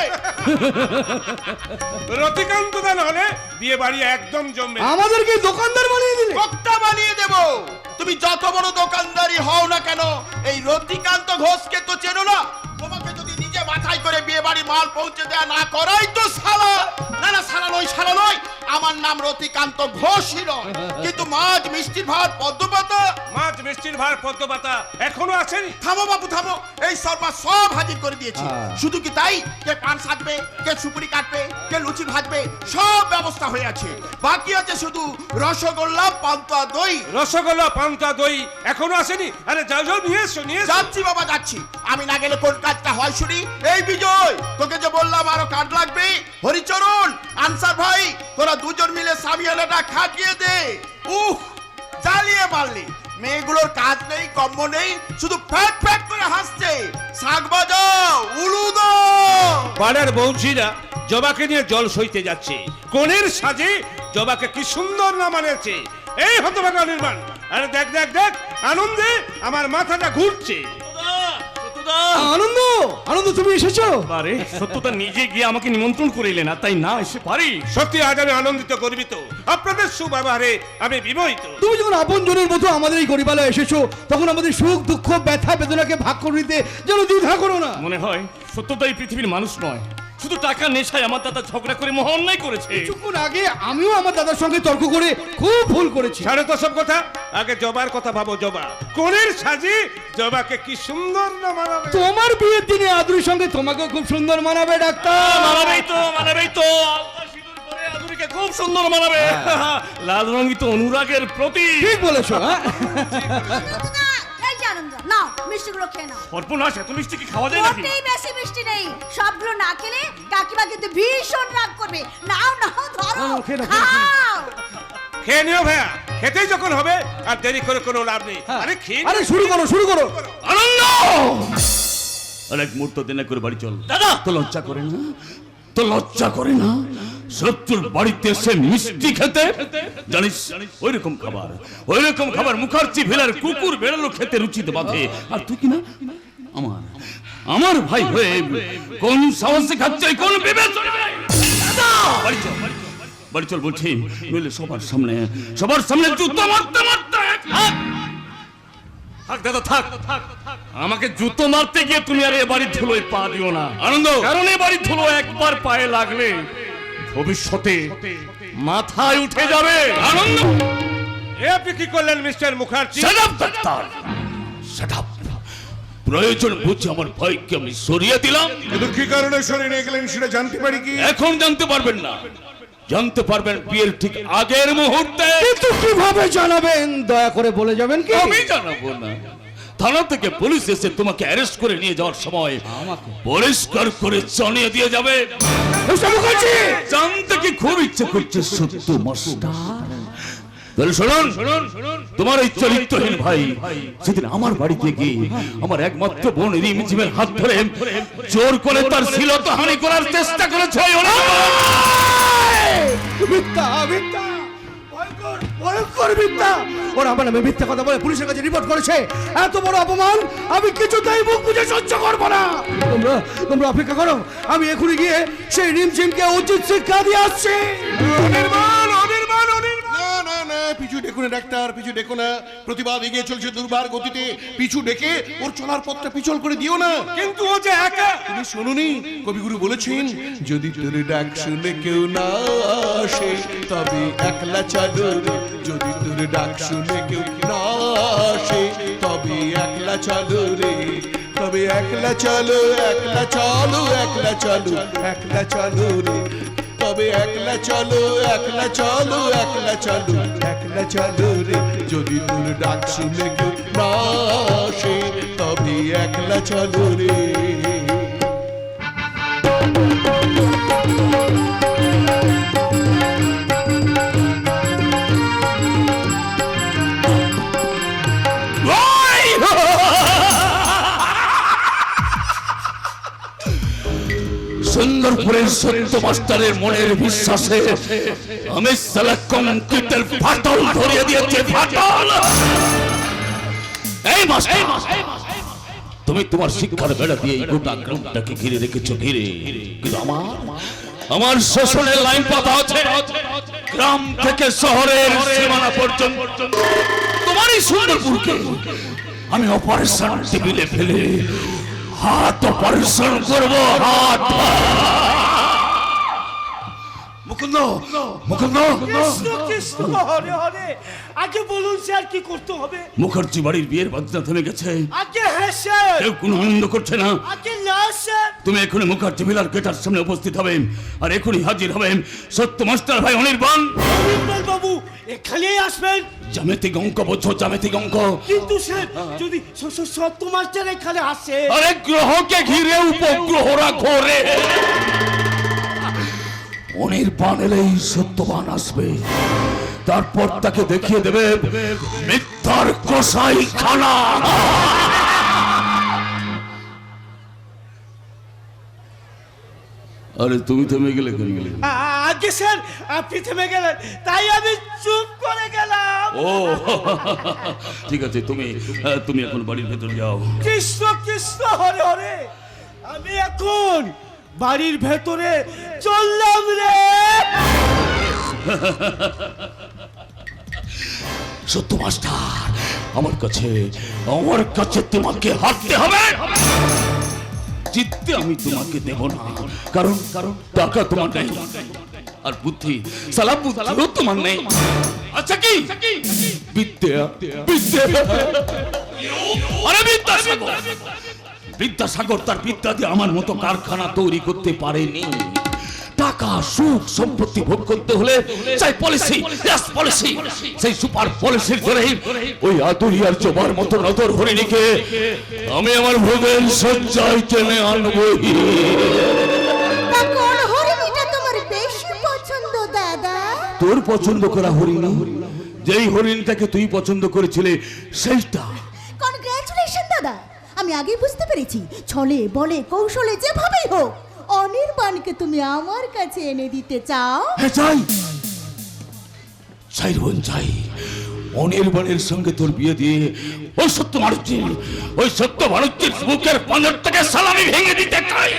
রতিকান্ত দান হলে বিয়ে বাড়ি একদম জমবে। আমাদেরকে দোকানদার বানিয়ে দিলে। বক্তা বানিয়ে দেব। তুমি যত বড় দোকানদারি হও না কেন, এই রতিকান্ত ঘোষকে তো চেনো না। তোমাকে যদি নিজে মাথায় করে বিয়ে বাড়ি মাল পৌঁছে দেয়া না করাই তো শালা। না না, শালা নয়, শালা নয়, আমার নাম রতিকান্ত ঘোষই নয়। কিন্তু মাছ মিষ্টির ভাত পদ্মপাতা, মাছ মিষ্টির ভার পদ্মপাতা এখনো আছেন? থামো বাবু থামো, এই শর্মা সব হাজির করে দিয়েছি। শুধু কি তাই, কে পান সাজবে, কে সুপুরি কাটবে, কে লুচি ভাজবে, সব ব্যবস্থা হয়ে আছে। বাকি আছে শুধু রসগোল্লা, পান্তা, দই। রসগোল্লা, পান্তা, দই এখনো আসেনি? আরে যাও যাও, নিয়ে এসো, নিয়ে এসো। যাচ্ছি বাবা যাচ্ছি। আমি না গেলে কোন কাজটা হয় শুনি? এই বিজয়, তোকে যে বললাম আরো কার্ড লাগবে। হরিচরণ, আনসার ভাই, তোরা দুজন মিলে সামিয়ানাটা খাটিয়ে দে। জ্বালিয়ে মারলি। মেয়েগুলোর কাজ নেই, কম্ম নেই, শুধু ফ্যাট ফ্যাট করে হাসছে। শাক বাজাও, উলু দাও। পাড়ার বৌঝিরা জবাকে নিয়ে জল সইতে যাচ্ছে। কোণের সাজে জবাকে কি সুন্দর না মানেছে। এই হতভাগা নির্মাণ। আরে দেখ দেখ দেখ, আনন্দে আমার মাথাটা ঘুরছে। আনন্দ, আনন্দ তুমি এসেছো? আরে সত্যতা নিজে গিয়ে আমাকে নিমন্ত্রণ করিলে না, তাই না এসে পারি? সত্যি আজ আমি আনন্দিত, গর্বিত। আপনাদের সুব্যবহারে আমি বিমোহিত। তুমি যখন আপনজনের মতো আমাদের এই গরিবালয়ে এসেছো, তখন আমাদের সুখ, দুঃখ, ব্যথা, বেদনাকে ভাগ করে নিতে যেন দ্বিধা করো না। মনে হয় সত্যতা এই পৃথিবীর মানুষ নয়, শুধু টাকা নেশায় আমার দাদা ঝগড়া করে মহা অন্যায় করেছে। কিছুক্ষণ আগে আমিও আমার দাদার সঙ্গে তর্ক করে খুব ভুল করেছি। ছাড়ো তো সব কথা, আগে জবার কথা ভাবো। জবা কোণের সাজে জবাকে কি সুন্দর না মানাবে। তোমার বিয়ের দিনে আদুরির সঙ্গে তোমাকেও খুব সুন্দর মানাবে ডাক্তার। মানাবেই তো, মানাবেই তো। আলতা সিঁদুর পরে আদুরিকে খুব সুন্দর মানাবে। লাল রঙই তো অনুরাগের প্রতীক। ঠিক বলেছো। হ্যাঁ, এই যে আনন্দ, নাও মিষ্টিগুলো খেয়ে নাও। সর্বনাশ, এত মিষ্টি কি খাওয়া যায় নাকি? মোটেই বেশি মিষ্টি নেই, সবগুলো না খেলে কাকিমা কিন্তু ভীষণ রাগ করবে। নাও নাও, ধরো, খেয়ে নাও, খাও। খেয়ে নিও ভাইয়া, খেতেই যখন হবে আর দেরি করে কোনো লাভ নেই। আরে খেয়ে আরে শুরু করো, শুরু করো। আনন্দ, আর এক মুহূর্ত দিনে করে বাড়ি চল। দাদা তো লজ্জা করে না, তো লজ্জা করে না শত্রুর বাড়িতে এসে মিষ্টি খেতে? জানিস ওই রকম খাবার মুখার্জি ভিলার কুকুর বেড়ালো খেতে রুচিতে বাঁধে। আর তুই কি না আমার ভাই হয়ে কোন সাহসে খাচ্ছে, কোন বিবেচনা? বাড়ি চল, বাড়ি চল বলছি, নইলে সবার সামনে জুতো মারতে মারতে। থাক দাদা থাক, আমাকে জুতো মারতে গিয়ে তুমি আর এ বাড়ির ধুলোয় পা দিও না আনন্দ, কারণ এ বাড়ির ধুলো একবার পায়ে লাগলে ভবিষ্যতে মাথায় উঠে যাবে। আনন্দ, এ আপনি কি করলেন mister Mukherjee? Shut up, doctor, shut up। প্রয়োজন বুঝে আমার ভাইকে আমি সরিয়ে দিলাম। কিন্তু কি কারণে সরিয়ে নিয়ে গেলেন সেটা জানতে পারি কি? এখন জানতে পারবেন না, জানতে পারবেন বিয়ের ঠিক আগের মুহূর্তে। কিন্তু কিভাবে জানাবেন দয়া করে বলে যাবেন কি? আমি জানাবো না, থানা থেকে পুলিশ এসে তোমাকে অ্যারেস্ট করে নিয়ে যাওয়ার সময় পরিষ্কার করে জানিয়ে দিয়ে যাবে। জানতে কি খুব ইচ্ছে করছে সত্য মাস্টার? তাহলে শুনুন, তোমার এই চরিত্রহীন ভাই সেদিন আমার বাড়িতে গিয়ে আমার একমাত্র বোন রিমঝিমের হাত ধরে জোর করে তার শ্লীলতাহানি করার চেষ্টা করেছে। মিথ্যা, মিথ্যা, ভয়ঙ্কর, ভয়ঙ্কর মিথ্যা। ওরা আমার নামে মিথ্যা কথা বলে পুলিশের কাছে রিপোর্ট করেছে। এত বড় অপমান আমি কিছুতেই মুখ বুঝে সহ্য করবো না। তোমরা অপেক্ষা করো, আমি এখনই গিয়ে সেই রিমঝিমকে উচিত শিক্ষা দিয়ে আসছি। পিছু ডেকো না ডাক্তার, পিছু ডেকো না। প্রতিবাদ এগিয়ে চলছে দুর্বার গতিতে, পিছু ডেকে ওর চলার পথটা পিছল করে দিও না। কিন্তু ও যে একা। তুমি শোনোনি কবিগুরু বলেছেন, যদি তোর ডাক শুনে কেউ না আসে তবে একলা চলো রে। যদি তোর ডাক শুনে কেউ না আসে তবে একলা চলো রে। তবে একলা চলো, একলা চলো, একলা চলো, একলা চলো রে। তবে একলা চলো, একলা চলো, একলা চলো, একলা চলো রে। যদি তোর ডাক শুনে কেউ না আসে তবে তবে একলা চলো রে। সুন্দরপুরের সত্য মাস্টারের মনের বিশ্বাসে আমি সালা কংক্রিটের ফাটল ধরিয়ে দিয়েছি, ফাটল। এই মাস্টার, তুমি তোমার শিক্ষার বেড়া দিয়ে এই গোটা গ্রামটাকে ঘিরে রেখেছো, ঘিরে, কিন্তু আমার শোষণের লাইন পাতা আছে গ্রাম থেকে শহরের সীমানা পর্যন্ত। তোমার এই সুন্দরপুরকে আমি অপারেশন টেবিলে ফেলে হাত অপারেশন করবো, হাত। মুকুন্দ, মুকুন্দ, কৃষ্ণ কৃষ্ণ হরে হরে, আগে বলুন স্যার কি করতে হবে? মুখার্জি বাড়ির বিয়ের বাজনা থেমে গেছে। আগে হ্যাঁ স্যার। কেউ কোনো আনন্দ করছে না। আগে না স্যার। তুমি এখনই মুখার্জি ভিলার গেটার সামনে উপস্থিত হবে, আর এখনই হাজির হবেন সত্য মাস্টার ভাই অনির্বাণ। অনির্বাণ বাবু এখানেই আসবেন। জ্যামিতিক অঙ্ক বোঝো, জ্যামিতিক অঙ্ক। কিন্তু স্যার যদি সত্য মাস্টার এখানে আসে, আরে গ্রহকে ঘিরে উপগ্রহরা ঘোরে। অনির্বাণ এলেই সত্যবান আসবে, তারপর তাকে দেখিয়ে দেবে মিথ্যার কসাই খানা। আরে তুমি থেমে গেলে কেন? আগে স্যার আপনি থেমে গেলেন, তাই আমি চুপ করে গেলাম। ও ঠিক আছে, তুমি এখন বাড়ির ভেতর যাও। কৃষ্ণ কৃষ্ণ হরে হরে, আমি এখন বাড়ির ভেতরে চললাম রে। সত্য মাস্টার, আমার কাছে তোমাকে হারতে হবে। জিততে আমি তোমাকে দেব না, কারণ টাকা তোমার নেই, আর বুদ্ধি সালা বুদ্ধিও তোমার নেই। আচ্ছা কি বিদ্যা, আরে বিদ্যাসাগর তার বিদ্যা দিয়ে আমার মতো কারখানা তৈরি করতে পারেনি। টাকা, সুখ, সম্পত্তি ভোগ করতে হলে চাই পলিসি, পলিসি। সেই সুপার পলিসির ধরেই ওই আদুরিয়ার জবার মতো নজর হরিণীকে আমি আমার ভোগের সজ্জায় টেনে আনবই। কোন হরিণীটা তোমার বেশি পছন্দ দাদা? তোর পছন্দ করা হরিণী, যেই হরিণটাকে তুই পছন্দ করেছিলে সেইটা। কনগ্রাচুলেশন দাদা, আমি আগেই বুঝতে পেরেছি, ছলে বলে কৌশলে যেভাবেই হোক অনির্বাণকে তুমি আমার কাছে এনে দিতে চাও। হ্যাঁ চাই, চাই বোন চাই। অনির্বাণের সঙ্গে তোর বিয়ে দিয়ে ওই সত্য মানুষটির বুকের পাঁজর থেকে সালামি ভেঙে দিতে চাই।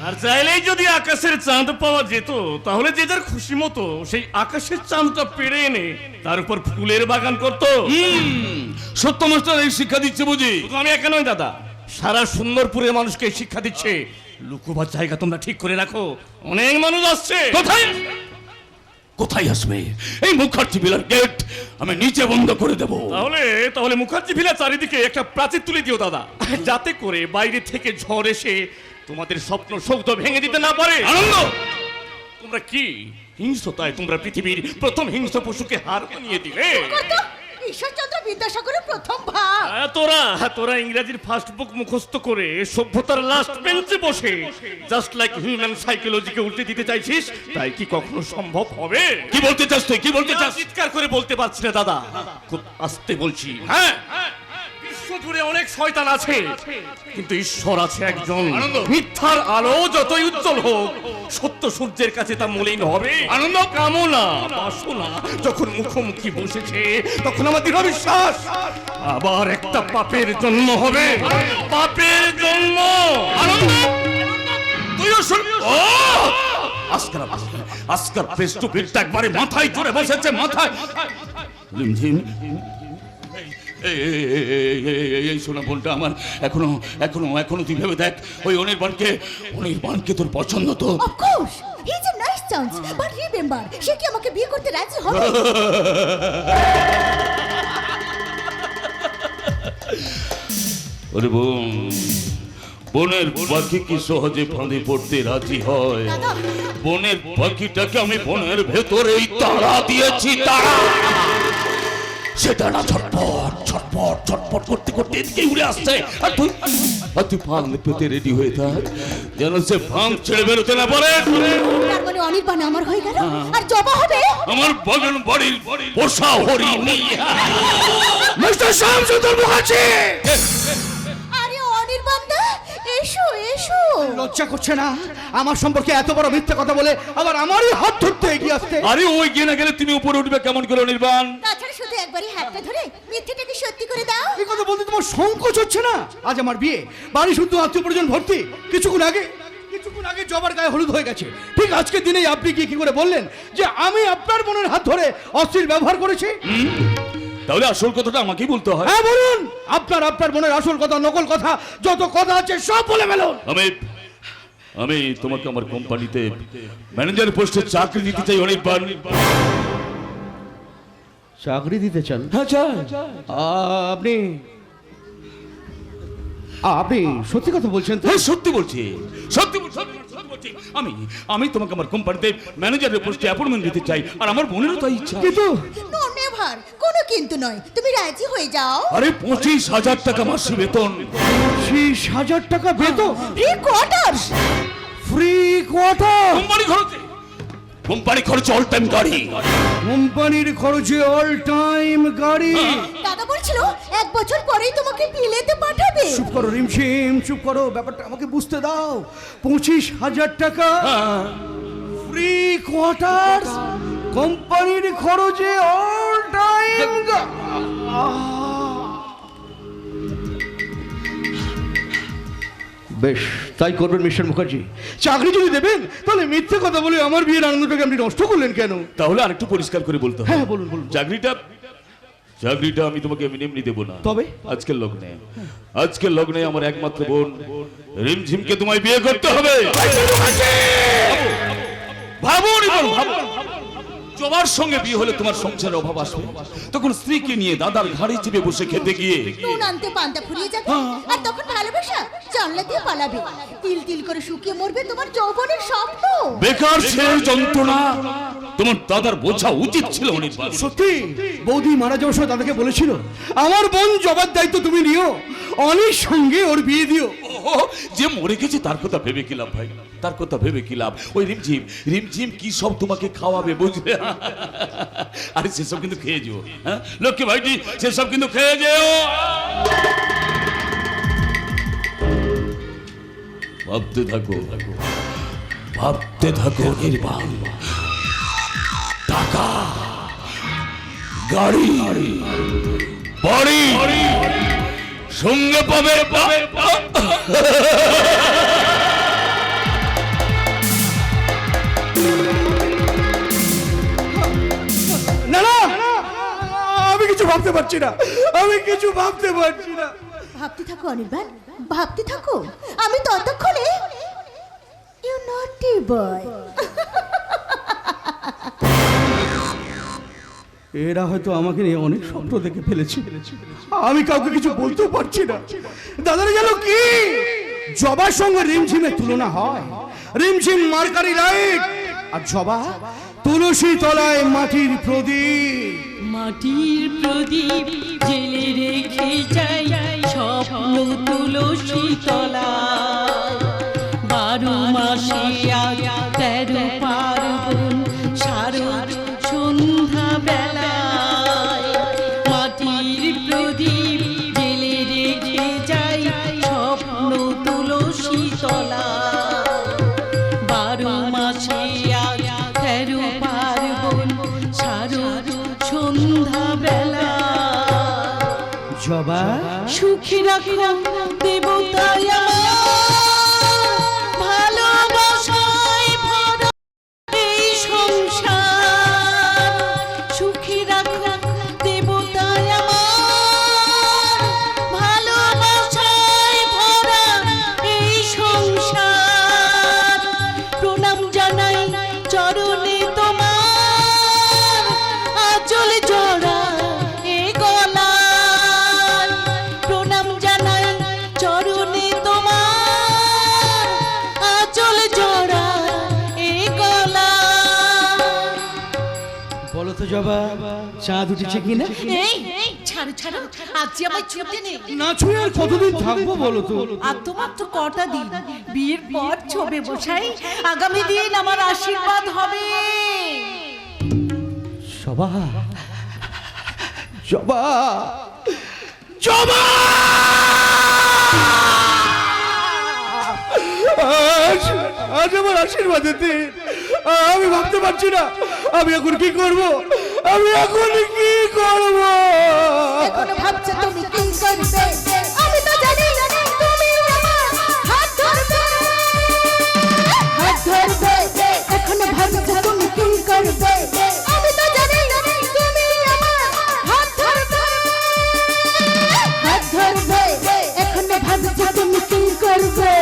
আর চাইলেই যদি আকাশের চাঁদ পাওয়া যেত, তাহলে যে যার খুশি মতো সেই আকাশের চাঁদটা পেড়ে এনে তার উপর ফুলের বাগান করতো। সত্য মাস্টার এই শিক্ষা দিচ্ছে বুঝি? শুধু আমি একা নই দাদা, সারা সুন্দরপুরের মানুষকে শিক্ষা দিচ্ছে। লুকোবার জায়গা তোমরা ঠিক করে রাখো, অনেক মানুষ আসছে। কোথায় আসবে? এই মুখার্জি ভিলার গেট আমি নিচে বন্ধ করে দেব। তাহলে মুখার্জি ভিলার চারিদিকে একটা প্রাচীর তুলে দিও দাদা, যাতে করে বাইরে থেকে ঝড় এসে তোমাদের স্বপ্ন সৌধ ভেঙে দিতে না পারে। আনন্দ, তোমরা কি হিংস্রতায় তোমরা পৃথিবীর প্রথম হিংস্র পশুকে হার মানিয়ে দিলে। ঈশ্বরচন্দ্র বিদ্যাসাগরের প্রথম ভাব। তোরা ইংরেজির ফার্স্ট বুক মুখস্থ করে সভ্যতার লাস্ট বেঞ্চে বসে জাস্ট লাইক হিউম্যান সাইকোলজিকে উল্টে দিতে চাইছিস, তাই কি কখনো সম্ভব হবে? কি বলতে চাস তুই? কি বলতে চাস? চিৎকার করে বলতে পারছি না দাদা, খুব আস্তে বলছি। হ্যাঁ, বিশ্ব জুড়ে অনেক শয়তান আছে, কিন্তু ঈশ্বর আছে একজন। মিথ্যার আলো যতই উজ্জ্বল হোক, সত্য সূর্যের কাছে তা মলিন হবে। আনন্দ, কামনা বাসনা যখন মুখোমুখি বসেছে, তখন আমার দৃঢ় বিশ্বাস আবার একটা পাপের জন্ম হবে। পাপের জন্ম। আনন্দ, তুইও শুন। আজকাল ফেস টু ফেস একবারে মাথায় জোরে বসেছে, মাথায় ঝিমঝিম। এই শোনা বোনটা আমার, এখনো তুই ভেবে দেখ, ওই অনির্বাণকে তোর পছন্দ তো? Of course, he is a nice chance, but remember, সে কি আমাকে বিয়ে করতে রাজি হবে? ওরে বোন, বনের পাখি কি সহজে ফাঁদে পড়তে রাজি হয়? বনের পাখিটাকে আমি বনের ভেতরেই তাড়া দিয়েছি, তাড়া। সেটা না ছটপট ছটপট ছটপট করতে করতে এদিকে উড়ে আসছে। আর তুই ফাং পেতে রেডি হয়ে থাক, যেন সে ফাং ছেড়ে বেরোতে না পারে। তার মানে অনির্বাণ আমার হয়ে গেল, আর জবা হবে আমার বগন বাড়ির পোষা হরিণী। মিস্টার শামসুদ্দৌলা মুখার্জি, আরে অনির্বাণ দা, এসো এসো। লজ্জা করছে না আমার সম্পর্কে এত বড় মিথ্যা কথা বলে আবার আমারই হাত ধরতে এগিয়ে আসতে? আরে ওই গিয়ে না গেলে তুমি উপরে উঠবে কেমন করে নির্বাণ? তাছাড়া শুধু একবারই হাতটা ধরে মিথ্যেটাকে সত্যি করে দাও। এই কথা বলতে তোমার সংকোচ হচ্ছে না? আজ আমার বিয়ে, বাড়ি শুধু আত্মীয় পরিজন ভর্তি। কিছুক্ষণ আগে জবার গায়ে হলুদ হয়ে গেছে। ঠিক আজকের দিনেই আপনি কি করে বললেন যে আমি আপনার বোনের হাত ধরে অশ্লীল ব্যবহার করেছি? তাহলে আসল কথাটা আমাকেই বলতে হয়। হ্যাঁ বলুন, আপনার বোনের আসল কথা, নকল কথা, যত কথা আছে সব বলে ফেলুন। আমি তোমাকে আমার কোম্পানিতে ম্যানেজার পোস্টে চাকরি দিতে চাই অনির্বাণ। চাকরি দিতে চান? হ্যাঁ চাই। আপনি সত্যি কথা বলছেন তো? হ্যাঁ সত্যি বলছি, সত্যি বলছি। আমি তোমাকে আমার কোম্পানিতে ম্যানেজারের পোস্টে অ্যাপয়েন্টমেন্ট দিতে চাই, আর আমার বোনেরও তাই ইচ্ছা। কিন্তু নো নেভার, কোনো কিন্তু নয়, তুমি রাজি হয়ে যাও। আরে 25,000 টাকা মাসে বেতন। 25,000 টাকা বেতন? Free quarters. Free quarter? Company খরচ অল টাইম গাড়ি। কোম্পানির খরচে অল টাইম গাড়ি? দাদা বলছিল 1 বছর পরেই তোমাকে বিলেতে পাঠাবে। চুপ করো রিমঝিম, চুপ করো, ব্যাপারটা আমাকে বুঝতে দাও। 25,000 টাকা ফ্রি কোয়ার্টার, কোম্পানির খরচে অল টাইম। বেশ, তাই করবেন মিস্টার মুখার্জি। চাকরি যদি দেবেন তাহলে মিথ্যে কথা বলে আমার বিয়ের আনন্দটাকে আপনি নষ্ট করলেন কেন? তাহলে আরেকটু পরিষ্কার করে বলতে হবে। হ্যাঁ বলুন। চাকরিটা আমি তোমাকে এমনি দেবো না। তবে আজকের লগ্নে আমার একমাত্র বোন রিমঝিমকে তোমায় বিয়ে করতে হবে। ভাবো জবার সঙ্গে বিয়ে হলে তোমার সংসারের অভাব আসবে, তখন স্ত্রীকে নিয়ে দাদার ঘাড়ে চেপে বসে খেতে গিয়ে নুন আনতে পান্তা ফুরিয়ে যাবে, আর তখন ভালোবাসা জানলা দিয়ে পালাবে। তিল তিল করে শুকিয়ে মরবে তোমার যৌবনের স্বপ্ন। বেকার সেই যন্ত্রণা তোমার দাদার বোঝা উচিত ছিল অনির্বাণ। সত্যি বৌদি মারা যাওয়ার সময় দাদাকে বলেছিল আমার বোন জবার দায়িত্ব তুমি নিও, অনির সঙ্গে ওর বিয়ে দিও। যে মরে গেছে তার কথা ভেবে কি লাভ ভাই, তার কথা ভেবে কি লাভ? ওই রিমঝিম কি সব তোমাকে খাওয়াবে বুঝলে? আরে সেসব কিন্তু খেয়ে যেও। হ্যাঁ লক্ষ্মী ভাইটি, সেসব কিন্তু খেয়ে যেও। ভাবতে থাকো নির্বাণ। টাকা, গাড়ি, বাড়ি সঙ্গে পাবে। না না, আমি কিছু ভাবতে পারছি না। ভাবতে থাকো অনির্বাণ, ভাবতে থাকো। আমি ততক্ষণে ইউ নটি বয়। এরা হয়তো আমাকে নিয়ে অনেক স্বপ্ন দেখে ফেলেছে, আমি কাউকে কিছু বলতেও পারছি না। দাদারা গেল কি জবার সঙ্গে রিমঝিমের তুলনা হয়? রিমঝিম মার্কারি লাইট, আর জবা তুলসী তলায় মাটির প্রদীপ। মাটির প্রদীপ জেলে রেখে যাই স্বপ্ন তুলসী তলায়। 12 মাসে আজ 13 পার্বণ শারদ সন্ধ্যা বেলায়। মাটির প্রদীপ জেলে রেখে যাই স্বপ্ন তুলসী তলায়। 12 মাসে আজ 13 পার্বণ শারদ সন্ধ্যা বেলা। জবা সুখী রাখো দেবতায় ভালোবাসায় ভরা এই সংসার। সুখী রাখো দেবতায় ভালোবাসায় ভরা এই সংসার। প্রণাম জানাই চরণে তোমার, আঁচল জড়া এ গলায়। প্রণাম জানাই চরণে তোমার, তো জবা, চাঁদ উঠেছে কিনা? এই ছাড়ো ছাড়ো, আজ যে আমার ছুটি নেই। না ছুঁয়ে আর কতদিন থাকবো বলো তো? আর তো মাত্র কটা দিন, বিয়ের পর ছবে বসাই, আগামী দিন আমার আশীর্বাদ হবে। জবা, জবা, জবা! আজ আমার আশীর্বাদের দিন। আমি ভাবতে পারছি না আমি এখন কি করব, আমি এখন কি করব। এখনো ভাবছো তুমি কি করবে, আমি তো জানি তুমি আমার হাত ধরবে, হাত ধরবে। এখনো ভাবছো তুমি কি করবে, আমি তো জানি তুমি আমার হাত ধরবে, হাত ধরবে। এখনো ভাবছো তুমি কি করবে।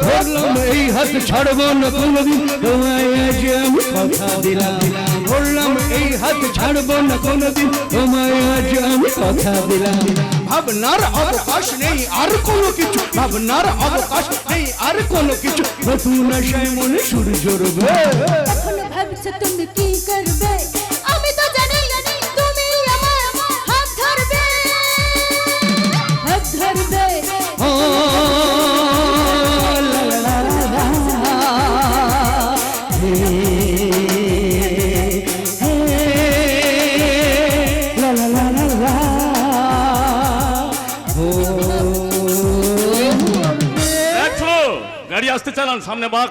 ধরলাম এই হাত ছাড়বো না কোনোদিন, তোমায় আজ আমি কথা দিলাম। ধরলাম এই হাত ছাড়বো না কোনোদিন, তোমায় আজ আমি কথা দিলাম। ভাবনার অবকাশ নেই আর কোনো কিছু, ভাবনার অবকাশ নেই আর কোনো কিছু। নতুন আশায় মনে সূর্য রবে। এখনো ভাবছো তুমি কি করবে, আমি তো জানি তুমি আমার হাত ধরবে, হাত ধরবে। ও লা লা লা লা, হে হে, লা লা লা লা লা, ও। দেখো গাড়ি আসতে চালান, সামনে বাঁক।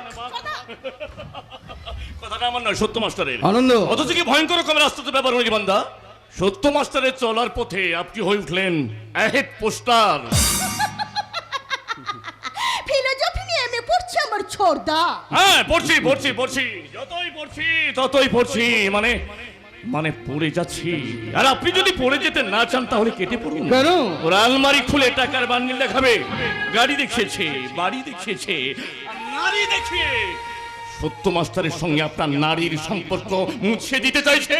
কথাটা আমার নয়, সত্য মাস্টারের। আনন্দ। অথচ কি ভয়ঙ্কর রকমের রাস্তাতে ব্যাপার হয়েছে বান্দা। সত্য মাস্টারের চলার পথে আপনি হয়ে উঠলেন অ্যাহেড পোস্টার। ফিলোজফি নিয়ে এমএ পড়ছে আমার ছোড়দা। হ্যাঁ পড়ছি পড়ছি পড়ছি, যতই পড়ছি ততই পড়ছি, মানে মানে পড়ে যাচ্ছি। আর আপনি যদি পড়ে যেতে না চান তাহলে কেটে পড়ুন। কেন? ওর আলমারি খুলে টাকার বান্ডিল দেখাবে, গাড়ি দেখিয়েছে, বাড়ি দেখিয়েছে, আর নারী দেখিয়ে সত্য মাস্টারের সঙ্গে আপনার নারীর সম্পর্ক মুছে দিতে চাইছে।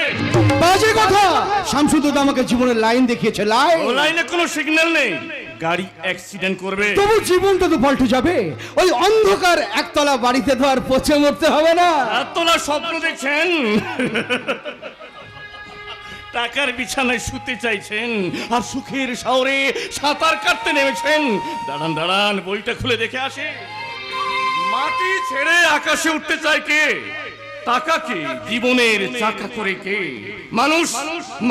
বাজে কথা। শামসুদ্দৌলা আমাকে জীবনের লাইন দেখিয়েছে, লাইন। ও লাইনে কোনো সিগন্যাল নেই, গাড়ি অ্যাক্সিডেন্ট করবে। তবু জীবনটা তো পাল্টে যাবে। ওই অন্ধকার একতলা বাড়িতে তো আর পচে মরতে হবে না। এতলা স্বপ্ন দেখছেন, টাকার বিছানায় শুতে চাইছেন, আর সুখের শহরে সাঁতার কাটতে নেমেছেন। দাঁড়ান দাঁড়ান, বইটা খুলে দেখে আসে। মাটি ছেড়ে আকাশে উঠতে চায় কে? টাকা কে? জীবনের চাকা করে কে? মানুষ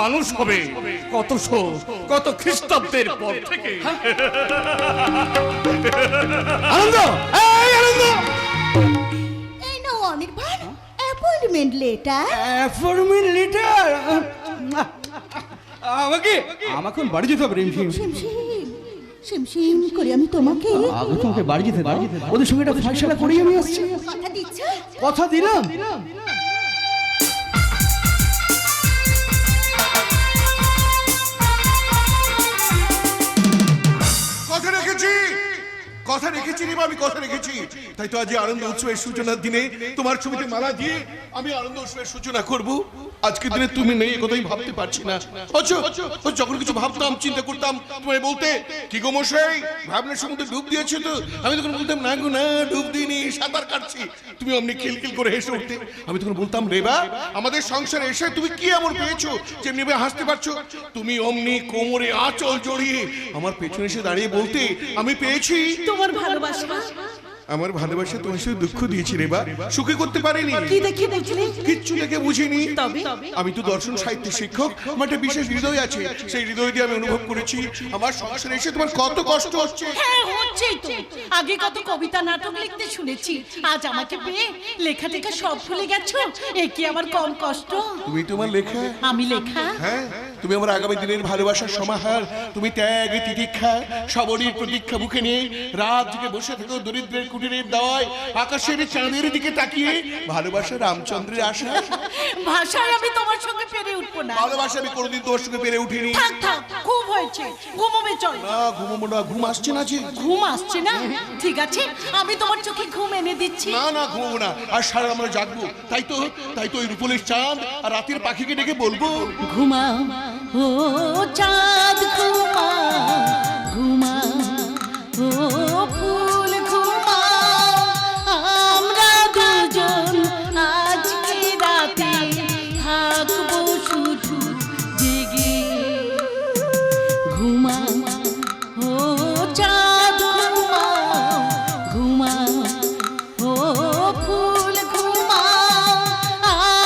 মানুষ হবে কত খ্রিস্টাব্দের পর থেকে। আনন্দ, এই আনন্দ, এই নাও Anirban, appointment letter. Appointment letter. আমাকে বাড়ি যেতে হবে। রিমঝিম শিমশিম করে আমি তোমাকে আগে তোমাকে বাড়ি যেতে দাও, ওদের সঙ্গে একটা ফয়সালা করেই আমি আসছি। কথা দিচ্ছ? কথা দিলাম। কথা রেখেছি, কথা রেখেছি রে, আমি কথা রেখেছি। তাই তো আজ আনন্দ উৎসবের সূচনার দিনে তোমার ছবিতে মালা দিয়ে আমি আনন্দ উৎসবের সূচনা করব। আজকের দিনে তুমি নেই, কথাই ভাবতে পারছি না। যখন কিছু ভাবতাম, চিন্তা করতাম, তোমায় বলতে কি গো মশাই ভাবনার সমুদ্রে ডুব দিয়েছো তো? আমি তখন বলতাম না গো না, ডুব দিইনি, সাঁতার কাটছি। তুমি অমনি খিলখিল করে হেসে উঠতে। আমি তখন বলতাম রেবা, আমাদের সংসারে এসে তুমি কি এমন পেয়েছো যে এমনি হাসতে পারছো? তুমি অমনি কোমরে আঁচল জড়িয়ে আমার পেছনে এসে দাঁড়িয়ে বলতে আমি পেয়েছি তোমার ভালোবাসা। আমার ভালোবাসা তোমার সাথে দুঃখ দিয়েছি রে বা, সুখী করতে পারিনি। কি দেখে বুঝলে? কিচ্ছু দেখে বুঝিনি। তবে আমি তো দর্শন সাহিত্যের শিক্ষক, আমার একটা বিশেষ হৃদয় আছে। সেই হৃদয় দিয়ে আমি অনুভব করেছি আমার সংসারে এসে তোমার কত কষ্ট হচ্ছে। হ্যাঁ হচ্ছেই তো। আগে কত কবিতা নাটক লিখতে শুনেছি, আজ আমাকে পেয়ে লেখা টেখা সব ভুলে গেছো। এ কি আমার কম কষ্ট? তুমি তোমার লেখা? আমি লেখা? হ্যাঁ তুমি আমার আগামী দিনের ভালোবাসার সমাহার। তুমি ত্যাগ তিতিক্ষা সবরীর প্রতীক্ষা মুখে নিয়ে রাত থেকে বসে থেকো দরিদ্রের কুটিরের দাওয়ায় আকাশের চাঁদের দিকে তাকিয়ে ভালোবাসা রামচন্দ্রের আশা। ভাষায় আমি তোমার সঙ্গে পেরে উঠবো না। ভালোবাসা আমি কোনোদিন তোমার সঙ্গে পেরে উঠিনি। থাক থাক, খুব হয়েছে, ঘুমোবে চল। না ঘুমবো না, ঘুম আসছে না যে। ঘুম আসছে না? ঠিক আছে, আমি তোমার চোখে ঘুম এনে দিচ্ছি। না না ঘুমবো না, আর সারা আমরা জাগবো। তাই তো ওই রূপলের চাঁদ আর রাতের পাখিকে ডেকে বলবো, ঘুমাও ও চাঁদ ঘুমাও, ঘুমাও ও ফুল ঘুমাও, আমরা দুজন আজকে রাতে থাকবো শুধু জেগে। ঘুমাও ও চাঁদ ঘুমাও, ঘুমাও ও ফুল ঘুমাও,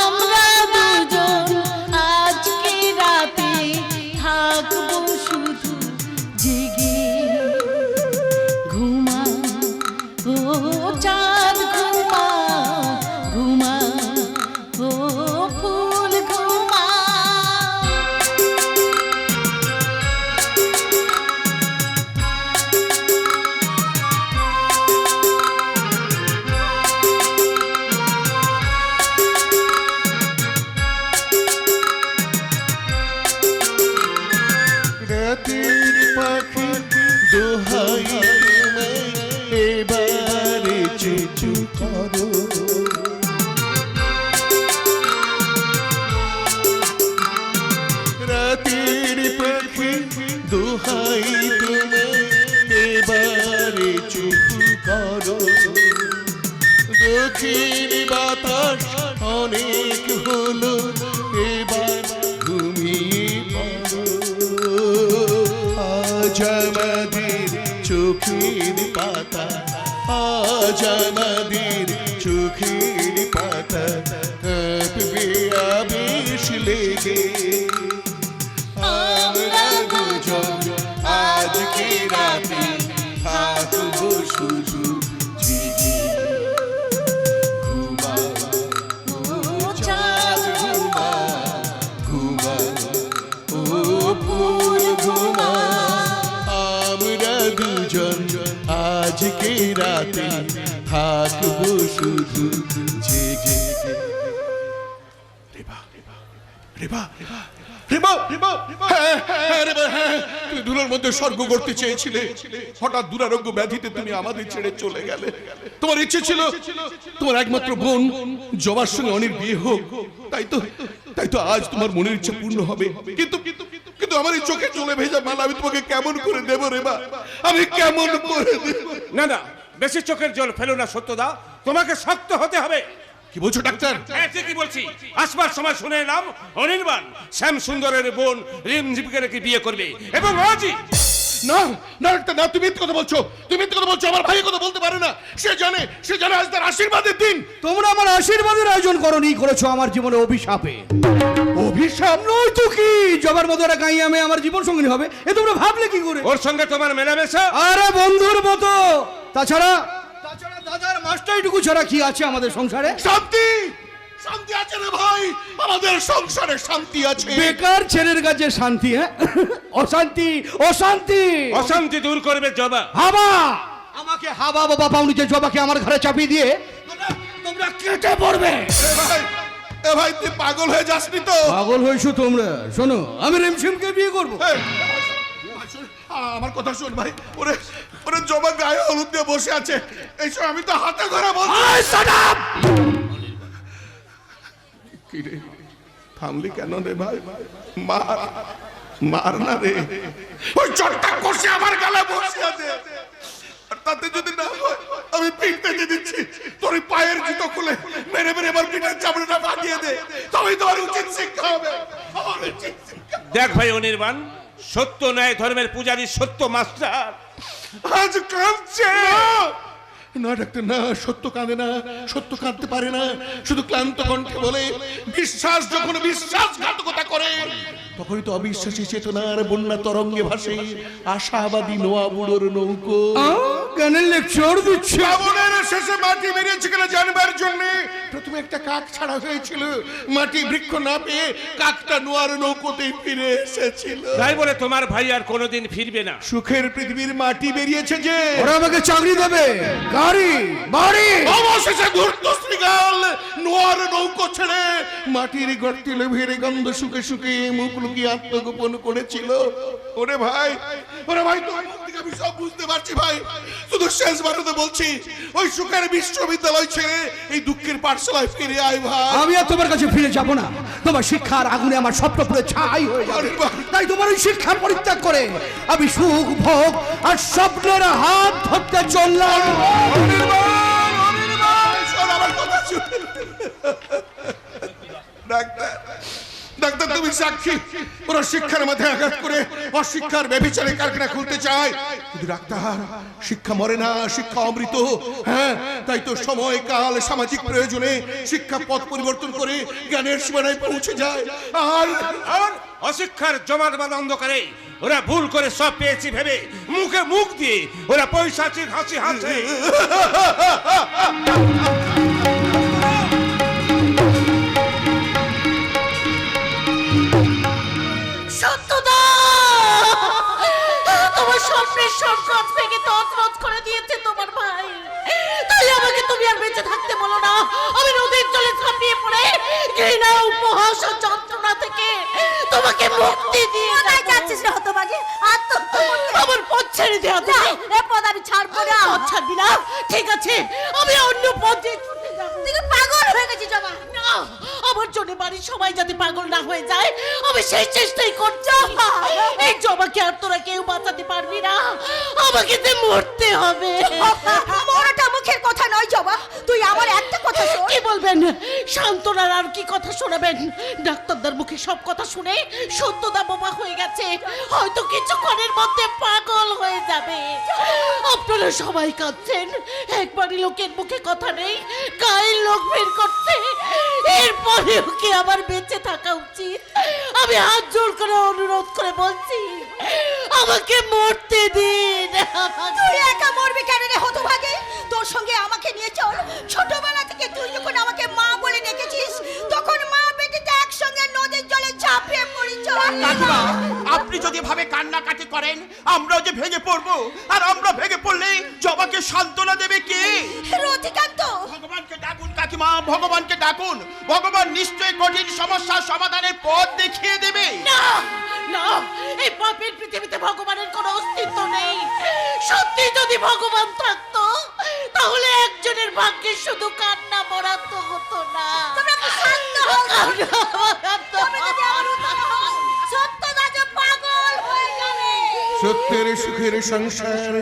আমরা দুজন আজকে রাতে থাকবো শুধু জেগে। ঘুমাও ও চাঁদ ঘুমাও, ঘুমাও ও ফুল ঘুমাও। রাতের পাখি দোহাই তোমায় এবারে চুচু করো। রাতের পাখি দোহাই তোমায় এবারে চুপু করো। দক্ষিণ বাতাস অনেক হলো, এবার ঘুমিয়ে পড়ো। আজ আমাদের চোখের পাতা, আজ আমাদের চোখের পাতা কাঁপবে আবেশ লেগে। আমরা দুজন আজকে রাতে থাকবো শুধু জেগে। ঘুমাও ও চাঁদ ঘুমাও, ঘুমাও ও ফুল ঘুমাও, আমরা দুজন আজকে রাতে থাকবো শুধু জেগে। রেবা রেবা রেবা রেবা, হ্যাঁ হ্যাঁ রেবা, হ্যাঁ তুমি ধুলোর মধ্যে স্বর্গ করতে চেয়েছিলে, হঠাৎ দুরারোগ্য ব্যাধিতে তুমি আমাদের ছেড়ে চলে গেলে। তোমার ইচ্ছে ছিল তোমার একমাত্র বোন জবার সঙ্গে অনির বিয়ে হোক, তাই তো আজ তোমার মনের ইচ্ছা পূর্ণ হবে। কিন্তু কিন্তু আমার এই চোখে চলে ভেজা মালা আমি তোমাকে কেমন করে দেব রেবা, আমি কেমন করে দেব? না না, বেশি চোখের জল ফেলো না সত্যদা, তোমাকে শক্ত হতে হবে। কি বলছো ডাক্তার? হ্যাঁ ঠিকই বলছি। আসবার সময় শুনে এলাম অনির্বাণ শ্যাম সুন্দরের বোন রিমঝিমকে নাকি বিয়ে করবে, এবং আজই। না না ডাক্তার না, তুমি মিথ্যে কথা বলছো, তুমি মিথ্যে কথা বলছো। আমার ভাই কথা বলতে পারে না, সে জানে আজ তার আশীর্বাদের দিন। তোমরা আমার আশীর্বাদের আয়োজন করনি, করেছো আমার জীবনে অভিশাপে। অভিশাপ নয় তো কি, জবার মতো একটা গাই আমি আমার জীবন সঙ্গী হবে, এ তোমরা ভাবলে কি করে? ওর সঙ্গে তোমার মেলামেশা? আরে বন্ধুর মতো। তাছাড়া দাদার মাস্টারটুকু ছাড়া কি আছে আমাদের সংসারে? শান্তি শান্তি আছে রে ভাই, আমাদের সংসারে শান্তি আছে। বেকার ছেলের কাছে শান্তি? হ্যাঁ, অশান্তি অশান্তি অশান্তি দূর করবে জবা। হাবা আমাকে হাবা বাবা পাউনিতে জবাকে আমার ঘরে চাপিয়ে দিয়ে তোমরা কেটে পড়বে। এ ভাই তুই পাগল হয়ে যাসনি তো? পাগল হয়েছো তোমরা? শোনো, আমি রিমঝিমকে বিয়ে করবো। আমার কথা শোন ভাই, ওরে ওরে জবা গায়ে হলুদ দিয়ে বসে আছে, এইসব আমি তো হাতে ধরে বলছি। কি রে থামলি কেন রে ভাই? মার মার না রে, ওই চটটা কষে আমার গালে বসে আছে। আর তাতে যদি না হয় আমি পিঠ পেতে দিচ্ছি, তোর পায়ের জুতো খুলে মেরে মেরে আমার পিঠের চামড়াটা ভাঙিয়ে দে, তবেই তোমার উচিত শিক্ষা হবে। দেখ ভাই অনির্বাণ, সত্য ন্যায় ধর্মের পূজারী সত্য মাস্টার আজ কাঁদছে। না ডাক্তার না, সত্য কাঁদে না, সত্য কাঁদতে পারে না, শুধু ক্লান্ত কণ্ঠে বলে বিশ্বাস যখন বিশ্বাসঘাতকতা করে তখনই তো অবিশ্বাসী চেতনার বন্যা তরঙ্গে ভাসে আশাবাদী নোয়া বুড়োর নৌকো। জ্ঞানের লেকচার দিচ্ছে। শ্রাবণের শেষে মাটি বেরিয়েছে কিনা জানবার জন্য প্রথমে একটা কাক ছাড়া হয়েছিল। মাটি বৃক্ষ না পেয়ে কাকটা নোয়ার নৌকোতেই ফিরে এসেছিল। তাই বলে তোমার ভাই আর কোনোদিন ফিরবে না। সুখের পৃথিবীর মাটি বেরিয়েছে যে ওরা আমাকে চাকরি দেবে, গাড়ি বাড়ি। অবশেষে ধূর্ত শৃগাল নোয়ার নৌকো ছেড়ে মাটির গর্তে লেভেরে গন্ধ শুকে শুকে মুখ লুকিয়ে আত্মগোপন করেছিল। ওরে ভাই তোর মুখ থেকে আমি সব বুঝতে পারছি ভাই। শুধু শেষবারে তো বলছি, ওই সুখের বিশ্ববিদ্যালয় ছেড়ে এই দুঃখের পাঠশালায় ফিরে আয় ভাই। আমি আর তোমার কাছে ফিরে যাব না। তোমার শিক্ষার আগুনে আমার স্বপ্ন পুরো ছাই হয়ে যাবে। তাই তোমার ওই শিক্ষা পরিত্যাগ করে আমি সুখ ভোগ আর স্বপ্নের হাত ধরতে চললাম। শোন আমার কথা শুন। ডাক্তার তুমি সাক্ষী, ওরা শিক্ষার মধ্যে আঘাত করে অশিক্ষার ব্যভিচারে কারখানা খুলতে চায়। কিন্তু ডাক্তার, শিক্ষা মরে না, শিক্ষা অমৃত। হ্যাঁ, তাই তো সময় কাল সামাজিক প্রয়োজনে শিক্ষা পথ পরিবর্তন করে জ্ঞানের সীমানায় পৌঁছে যায়। আর অশিক্ষার জমাটবাদ অন্ধকারে ওরা ভুল করে সব পেয়েছি ভেবে মুখে মুখ দিয়ে ওরা পৈশাচিক হাসি হাসে। সত্যদা, তোমার স্বপ্নের সব কাজ ভেঙে তছনছ করে দিয়েছে তোমার ভাই। তাই আমাকে তুমি আর বেঁচে থাকতে বলো না। আমি নদীর জলে ঝাঁপিয়ে পড়ে ঘৃণা, উপহাস ও যন্ত্রণা থেকে তোমাকে মুক্তি দিয়ে যাচ্ছিস না হতভাগী। আমার পথ ছেড়ে দেওয়া পথ আমি ছাড়বো না। পথ ছাড়বি না? ঠিক আছে, আমি অন্য পথে ছুটে যাবো। তুই পাগল হয়ে গেছিস জমা। না, আমার জন্য বাড়ির সবাই যাতে পাগল না হয়ে যায় আমি সেই চেষ্টাই করছি। এই জমাকে আর তোরা কেউ বাঁচাতে পারবি না। আমাকে তো মরতে হবে। মরাটা মুখের কথা নয় জমা, তুই আমার একটা কথা শোন। কি বলবেন? শান্তনার আর কি কথা শোনাবেন? ডাক্তারদের মুখে সব কথা শুনে সত্যদা বোবা হয়ে গেছে, হয়তো কিছুক্ষণের মধ্যে পাগল হয়ে যাবে। আপনারা সবাই কাঁদছেন, একবারই লোকের মুখে কথা নেই, গায়ের লোক বের করছে। এরপরেও কি আমার বেঁচে থাকা উচিত? আমি হাত জোর করে অনুরোধ করে বলছি, আমাকে মরতে দিন। তুই একা মরবি কেন রে হতভাগে? তোর সঙ্গে আমাকে নিয়ে চল। ছোটবেলা থেকে তুই যখন আমাকে মা বলে ডেকেছিস, তখন মা বেটিতে একসঙ্গে নদীর জলে ঝাঁপিয়ে পড়ি। কাকিমা, আপনি যদি ভাবে কান্নাকাটি করেন আমরাও যে ভেঙে পড়বো, আর আমরা ভেঙে পড়লে জবাকে সান্ত্বনা দেবে কে? রতিকান্ত, ভগবানকে ডাকুন কাকিমা, ভগবানকে ডাকুন। ভগবান নিশ্চয়ই কঠিন সমস্যার সমাধানের পথ দেখিয়ে দেবে। না না, এই পাপের পৃথিবীতে ভগবানের কোনো অস্তিত্ব নেই। সত্যি যদি ভগবান থাকতো তাহলে একজনের ভাগ্যে শুধু কান্না মরাতো হতো না। সত্যের সুখের সংসার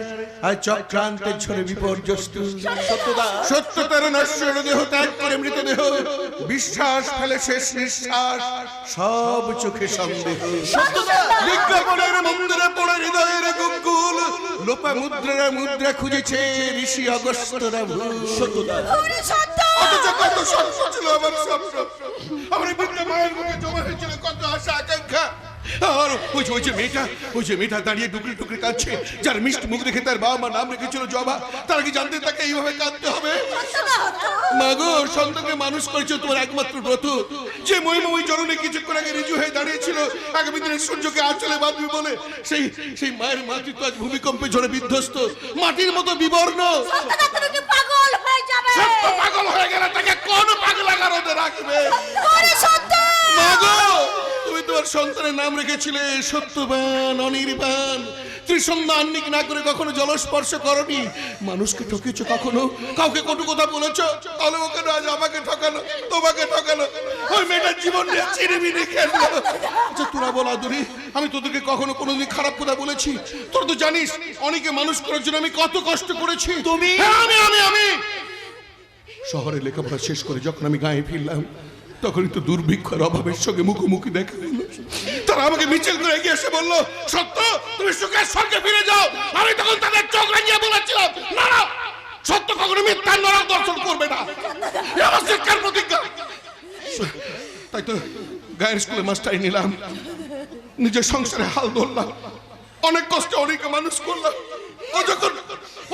আর চক্রান্তের ঝড়ে বিপর্যস্ত। সত্যতার নশ্বর দেহ ত্যাগ করে মৃতদেহ, বিশ্বাস ফেলে শেষ নিঃশ্বাস, সব চোখে সন্দেহ। বিজ্ঞাপনের মন্দিরে পড়ে হৃদয়ের গুঙ্গুল, লোপা মুদ্রা মুদ্রা খুঁজেছে ঋষি অগস্ত্যরা ভুল। অথচ কত স্বপ্ন ছিল আমার স্বপ্ন, আমার বুকে মায়ের মুখে জমা হয়েছিল কত আশা আকাঙ্ক্ষা। আর ওই যে মেয়েটা দাঁড়িয়ে টুকরি টুকরি কাঁদছে, যার মিষ্টি মুখ দেখে তার বাবা মা নাম রেখেছিল জবা, তারা কি জানতে তাকে এইভাবে কাঁদতে হবে? মাগো, সন্তানকে মানুষ করেছে তোমার একমাত্র ব্রত। যে মহিময় জননী কিছুক্ষণ আগে রিজু হয়ে দাঁড়িয়েছিল আগামী দিনের সূর্যকে আঁচলে বাঁধবে বলে, সেই মায়ের মাতৃত্ব আজ ভূমিকম্পে ঝড়ে বিধ্বস্ত, মাটির মতো বিবর্ণ। পাগল হয়ে গেলে তাকে কোন পাগলা কারণে রাখবে? মাগো, তুমি তোমার সন্তানের নাম রেখেছিলে সত্যবান, অনির্বাণ। ত্রিসন্ধ্যা আহ্নিক না করে কখনো জলস্পর্শ করনি। মানুষকে ঠকেছ কখনো? কাউকে কটু কথা বলেছ? তাহলে ওকে আজ আমাকে ঠকানো, তোমাকে ঠকানো, ওই মেয়েটার জীবন নিয়ে চিনিমিনি খেললো। আচ্ছা তোরা বল আদুরি, আমি তোদেরকে কখনো কোনোদিন খারাপ কথা বলেছি? তোরা তো জানিস অনেকে মানুষ করার জন্য আমি কত কষ্ট করেছি। তুমি? আমি শহরে লেখাপড়া শেষ করে যখন আমি গায়ে ফিরলাম, তখনই তো দুর্ভিক্ষের অভাবের সঙ্গে মুখোমুখি দেখা হলো। তারা আমাকে মিছিল করে এগিয়ে এসে বললো, সত্য তুমি সুখের স্বর্গে ফিরে যাও। আমি তখন তাদের চোখ রাঙিয়ে বলেছিলাম, না না, সত্য কখনো মিথ্যার নরক দর্শন করবে না, আমার শিক্ষার প্রতিজ্ঞা। তাই তো গায়ের স্কুলে মাস্টারি নিলাম, নিজের সংসারে হাল ধরলাম, অনেক কষ্টে অনেকে মানুষ করলাম।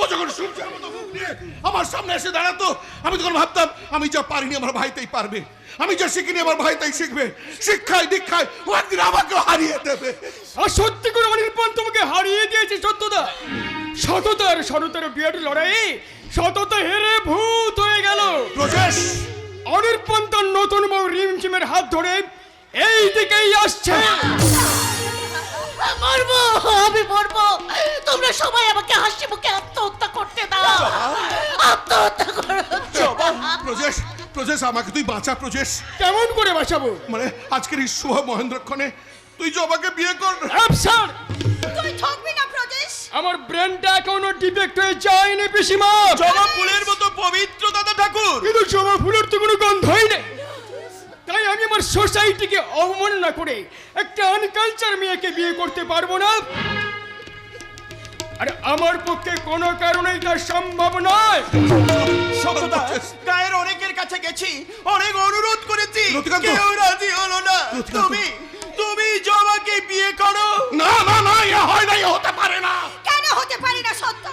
ও ও যখন সূর্যের মতো মুখ নিয়ে আমার সামনে এসে দাঁড়াতো, আমি তখন ভাবতাম আমি যা পারিনি আমার ভাই তাই পারবে, আমি যা শিখিনি আমার ভাই তাই শিখবে। শিক্ষায় দীক্ষায় ও একদিন আমাকে হারিয়ে দেবে। আর সত্যি করে অনির্বাণ তোমাকে হারিয়ে দিয়েছে সত্যদা। সততার বিরাট লড়াই সততা হেরে ভূত হয়ে গেল। প্রজেশ, অনির্বাণ তার নতুন বউ রিমঝিমের হাত ধরে এই দিকেই আসছে। মরবো, আমি মরবো। তোমরা সবাই আমাকে হাসি মুখে আত্মহত্যা করতে দাও, আত্মহত্যা করো। প্রজেশ, প্রজেশ আমাকে তুই বাঁচা প্রজেশ। কেমন করে বাঁচাবো? মানে আজকের এই শুভ মহেন্দ্রক্ষণে তুই জবাকে বিয়ে কর। স্যার, তুই ঠকবি না প্রজেশ। আমার ব্রেনটা এখনো ডিফেক্ট হয়ে যায়নি পিসিমা। জবা ফুলের মতো পবিত্র দাদা ঠাকুর। কিন্তু জবা ফুলের তো কোনো গন্ধই নেই। তাই আমি আমার সোসাইটিকে অবমাননা করে একটা আনকালচার মেয়েকে বিয়ে করতে পারবো না। আর আমার পক্ষে কোনো কারণেই তা সম্ভব নয়। সততা, গায়ের অনেকের কাছে গেছি, অনেক অনুরোধ করেছি, রতিকান্ত। কেউ রাজি হলো না। রতিকান্ত। তুমি জবাকে বিয়ে করো। না না না, এ হয় না, এ হতে পারে না। কেন হতে পারে না সত্য?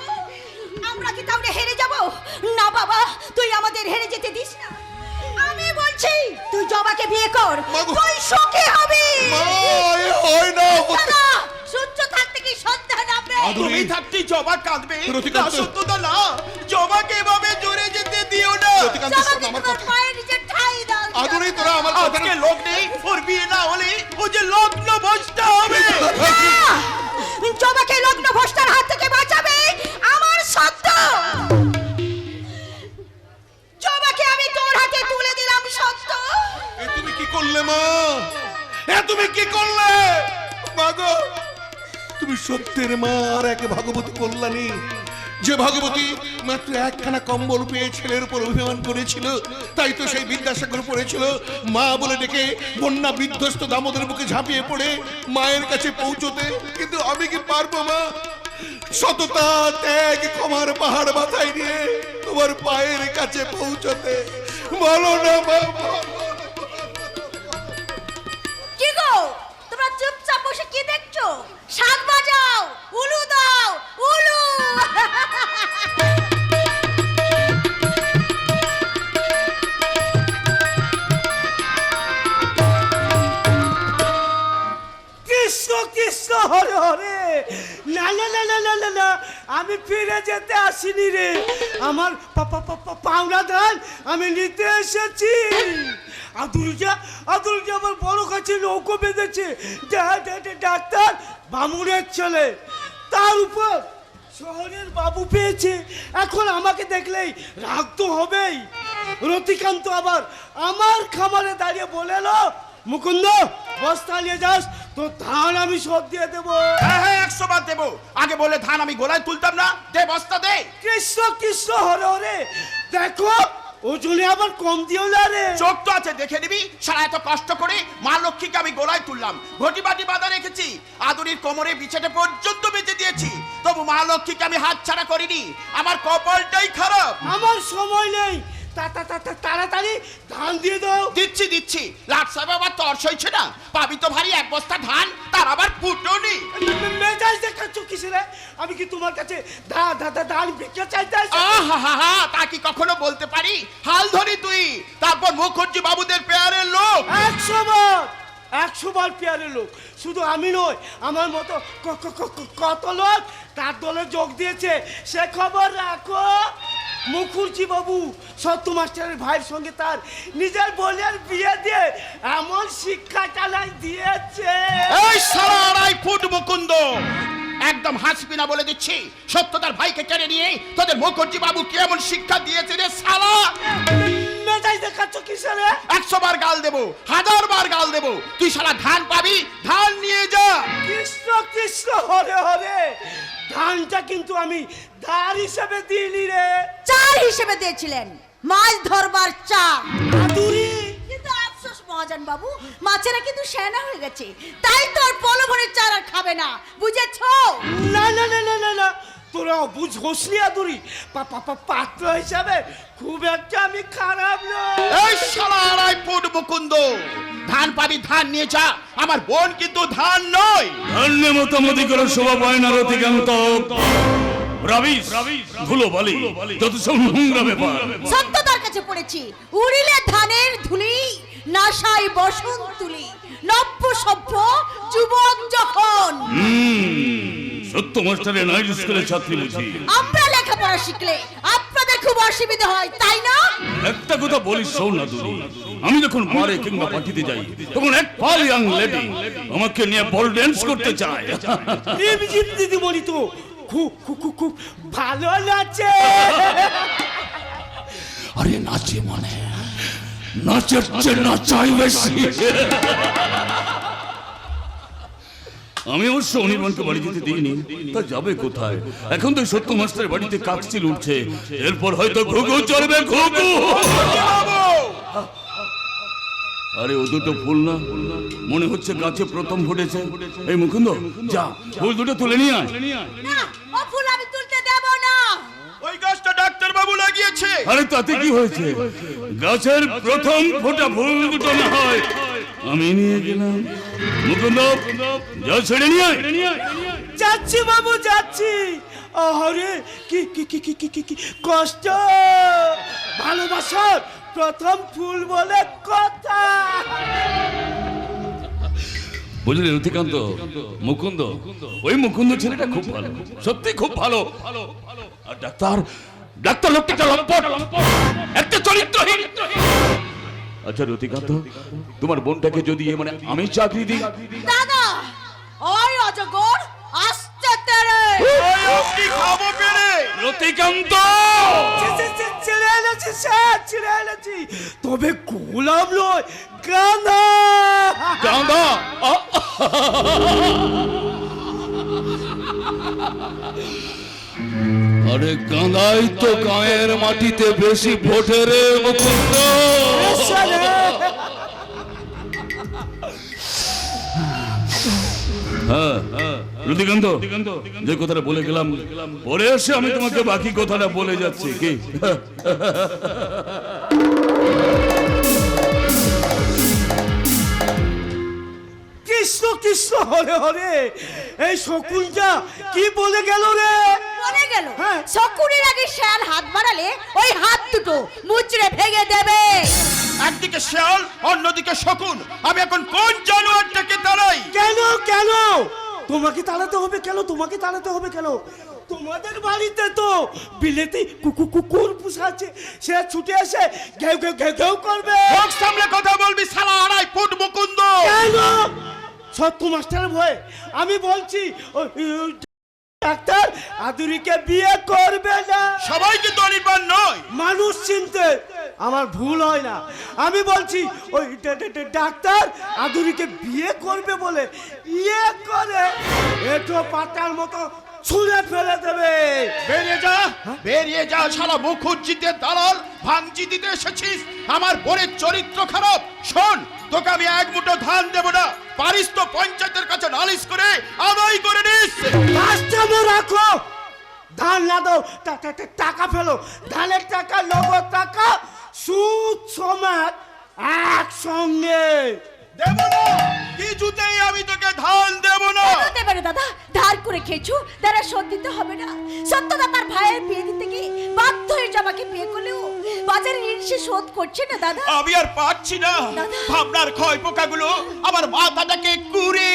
আমরা কি তাহলে হেরে যাব? না বাবা, তুই আমাদের হেরে যেতে দিস না। আমি বলছি তুই জবাকে বিয়ে কর, মাগো। তুই সুখী হবি। মা, এ হয় না। দাদা, সূর্য থাকতে কি সন্ধ্যা নামবে? তুমি থাকতে জবা কাঁদবে না রতিকান্ত। সত্যতা না, জবাকে এভাবে জোরে যেতে দিও না। রতিকান্ত, শোন জবাকে আমার তোমার কথা। পায়ে নিচে ঠাঁই দাও। আদুরি, তোরা আমার কথা আজকে লোক নেই, ওর বিয়ে না হলে ও যে লগ্ন ভ্রষ্ট হবে। না! জবাকে লগ্ন ভ্রষ্টার হাত থেকে বাঁচাবে আমার সত্য। জবাকে আমি তোর হাতে তুলে দিলাম সত্য। এ তুমি কি করলে মা? এ তুমি কি করলে মা গো? তুমি সত্যের মা আর এক ভাগবতী কল্যাণী, যে ভাগবতী মাত্র একখানা কম্বল পেয়ে ছেলের উপর অভিমান করেছিল, তাই তো সেই বিদ্যাসাগর পড়েছিল মা বলে ডেকে বন্যা বিধ্বস্ত দামোদর বুকে ঝাঁপিয়ে পড়ে মায়ের কাছে পৌঁছতে। কিন্তু আমি কি পারবো মা? সততা, ত্যাগ, ক্ষমার পাহাড় মাথায় নিয়ে তোমার পায়ের কাছে পৌঁছতে? বলো না বাবা। কি গো, তোমরা চুপচাপ বসে কি দেখছো? শাক বাজাও, উলু দাও, উলু। কৃষ্ণ কৃষ্ণ হরে হরে। না না না না না না না, আমি ফিরে যেতে আসিনি রে। আমার পাওনা ধান আমি নিতে এসেছি। আদুলজা আমার বড় কাছে নৌকো বেঁধেছে। ডাক্তার বামুনের ছেলে, তার উপর শহরের বাবু পেয়েছে। এখন আমাকে দেখলেই রাগ তো হবেই। রতিকান্ত আবার আমার খামারে দাঁড়িয়ে বলে এলো, মুকুন্দ বস্তা নিয়ে যাস, তো ধান আমি সব দিয়ে দেবো। হ্যাঁ হ্যাঁ, 100 বার দেবো। আগে বলে ধান আমি গোলায় তুলতাম না। দে বস্তা দে। কৃষ্ণ কৃষ্ণ হরে হরে। দেখো ওজনে আবার কম দিও না রে। চোখ তো আছে, দেখে নিবি। সারা এত কষ্ট করে মা লক্ষ্মীকে আমি গোলায় তুললাম, ঘটি বাটি বাঁধা রেখেছি, আদুরির কোমরে বিছাটে পর্যন্ত বেঁচে দিয়েছি, তবু মা লক্ষ্মীকে আমি হাত ছাড়া করিনি। আমার কপালটাই খারাপ। আমার সময় নেই, তাড়াতাড়ি ধান দিয়ে দাও। দিচ্ছি দিচ্ছি। লাট সাহেব আবার তর্স হয়েছে না, পাবি তো ভারী এক বস্তা ধান, তার আবার ফুটনি। মেজাজ দেখাচ্ছ কিসে রে? আমি কি তোমার কাছে ধান ভিক্ষা চাইতে আসি? আহা, তা কি কখনো বলতে পারি? হাল ধরি তুই, তারপর মুখর্জি বাবুদের পেয়ারের লোক। 100 বার পেয়ারের লোক। শুধু আমি নই, আমার মতো কত লোক তার দলে যোগ দিয়েছে, সে খবর রাখো। মুখুর্জি বাবু সত্তু মাস্টারের ভাইয়ের সঙ্গে তার নিজের বোনের বিয়ে দিয়ে এমন শিক্ষা চালাই দিয়েছে। এই সারা 2.5 ফুট মুকুন্দ, একদম হাসবি না বলে দিচ্ছি। সত্যতার ভাইকে কেড়ে নিয়ে তোদের মুখর্জি বাবু কেমন শিক্ষা দিয়েছে রে সালা। মেজাজ দেখাচ্ছ কিসে রে? 100 বার গাল দেবো, 1000 বার গাল দেবো। তুই শালা ধান পাবি, ধান নিয়ে যা। কৃষ্ণ কৃষ্ণ হরে হরে। ধানটা কিন্তু আমি ধার হিসেবে দিইনি রে। চার হিসেবে দিয়েছিলেন, মাছ ধরবার চার। আদুরি, কিন্তু আফসোস মহাজন বাবু, মাছেরা কিন্তু সেনা হয়ে গেছে, তাই তো আর পলভনের চার আর খাবে না, বুঝেছো? না না না না না না, তোরা বুঝ হোসনি আদুরি। পাত্র হিসাবে খুব একটা আমি খারাপ নই। এই শালা 2.5 ফুট মুকুন্দ, ধান পাবি, ধান নিয়ে যা। আমার বোন কিন্তু ধান নয়। অন্য মতামতি করে শোভা পায় না রতিকান্ত। রাবিশ ধুলো বালি যত সব নোংরা ব্যাপার। সত্যতার কাছে পড়েছি, উড়িলে ধানের ধুলি, নাশাই বসন্ত তুলি, নব্য সভ্য যুবক যখন। সত্য মাস্টারের নাইট স্কুলের ছাত্রী বুঝি। আমরা লেখাপড়া শিখলে আপনাদের খুব অসুবিধা হয়, তাই না? একটা কথা বলিস শোন না দুলি, আমি যখন বারে কিংবা পার্টিতে যাই তখন এক পাল ইয়াং লেডি আমাকে নিয়ে বল ড্যান্স করতে চায়। দিদি বলি তো খুব খুব খুব খুব ভালো নাচে। আরে নাচে মানে নাচের চেয়ে নাচাই বেশি। আমি অবশ্য অনির্বাণকে বাড়ি যেতে দিইনি, তা যাবে কোথায়? এখন তো সত্য মাস্টারের বাড়িতে কাকচিল উঠছে, এরপর হয়তো ঘুঘু চলবে, ঘুঘু। আরে ও দুটো ফুল না, মনে হচ্ছে গাছে প্রথম ফুটেছে। এই মুকুন্দ, যা ফুল দুটো তুলে নিয়ে আয়। না, ও ফুল আমি তুলতে দেব না। ওই গাছটা ডাক্তার বাবু লাগিয়েছে। আরে তাতে কি হয়েছে? গাছের প্রথম ফোটা ফুল দুটো না হয় আমি নিয়ে গেলাম। মুকুন্দ, যা ছেড়ে নিয়ে আয়। যাচ্ছি বাবু, যাচ্ছি। আরে কি কি কি কি কি কি কষ্ট! ভালোবাসার প্রথম ফুল বলে কথা। বুঝলি রতিকান্ত, মুকুন্দ, ওই মুকুন্দ ছেলেটা খুব ভালো, সত্যি খুব ভালো। আর ডাক্তার লোকটা লম্পট, একটা চরিত্রহীন। আচ্ছা রতিকান্ত, তোমার বোনটাকে যদি মানে আমি চাকরি দিই? দাদা, ওই অজগর আসতে তেরে। কি খাবো পেরে? রতিকান্ত, ছেড়ে এনেছি স্যার, ছেড়ে এনেছি, তবে গোলাম নয়, গাঁদা। গাঁদা? আরে গাঁদাই তো গায়ের মাটিতে বেশি ফোটে রে মুকুন্দ। হ্যাঁ রতিকান্ত, যে কথাটা বলে গেলাম পরে এসে আমি তোমাকে বাকি কথাটা বলে যাচ্ছি। কি কৃষ্ণ কৃষ্ণ হরে হরে, এই শকুনটা কি বলে গেল রে? বলে গেল হ্যাঁ। শকুনের আগে শেয়াল হাত বাড়ালে ওই হাত দুটো মুচড়ে ভেঙে দেবে। একদিকে শেয়াল, অন্যদিকে শকুন, আমি এখন কোন জানোয়ারটাকে তাড়াই? কেন কেন তোমাকে তাড়াতে হবে? কেন তোমাকে তাড়াতে হবে? কেন তোমাদের বাড়িতে তো বিলেতি কুকুর পুষা আছে, সে ছুটে এসে ঘেউ ঘেউ ঘেউ ঘেউ করবে। মুখ সামলে কথা বলবি শালা আড়াই ফুট মুকুন্দ। কেন? সত্য মাস্টারের ভয়ে আমি বলছি ওই ডাক্তার আদুরিকে বিয়ে করবে না। সবাই কিন্তু অনির্বাণ নয়। মানুষ চিনতে আমার ভুল হয় না। আমি বলছি ওই ডাক্তার আদুরিকে বিয়ে করবে বলে ইয়ে করে এটো পাতার মতো ছুঁড়ে ফেলে দেবে। বেরিয়ে যা, বেরিয়ে যা শালা মুখুজ্জিতের দালাল, ভাঙচি দিতে এসেছিস। আমার বোনের চরিত্র খারাপ। শোন, তোকে আমি এক মুঠো ধান দেব না, পারিস তো পঞ্চায়েতের কাছে নালিশ করে আমায় করে নিস। কাস্টমার রাখো, ধান না দাও, টাকা ফেলো। ধানের টাকা, নগদ টাকা, সুদ সমেত একসঙ্গে দেব না, কিছুতেই আমি তোকে ধান দেব না। হতে পারে দাদা, ধার করে খেয়েছো, তারা শোধ দিতে হবে না। সত্যদা তার ভাইয়ের বিয়ে দিতে গিয়ে বাধ্য হয়ে জামাকে বিয়ে করলেও বাজারে ঋণ সে শোধ করছে না দাদা। আমি আর পারছি না, ভাবনার ক্ষয় পোকাগুলো আমার মাথাটাকে কুড়ে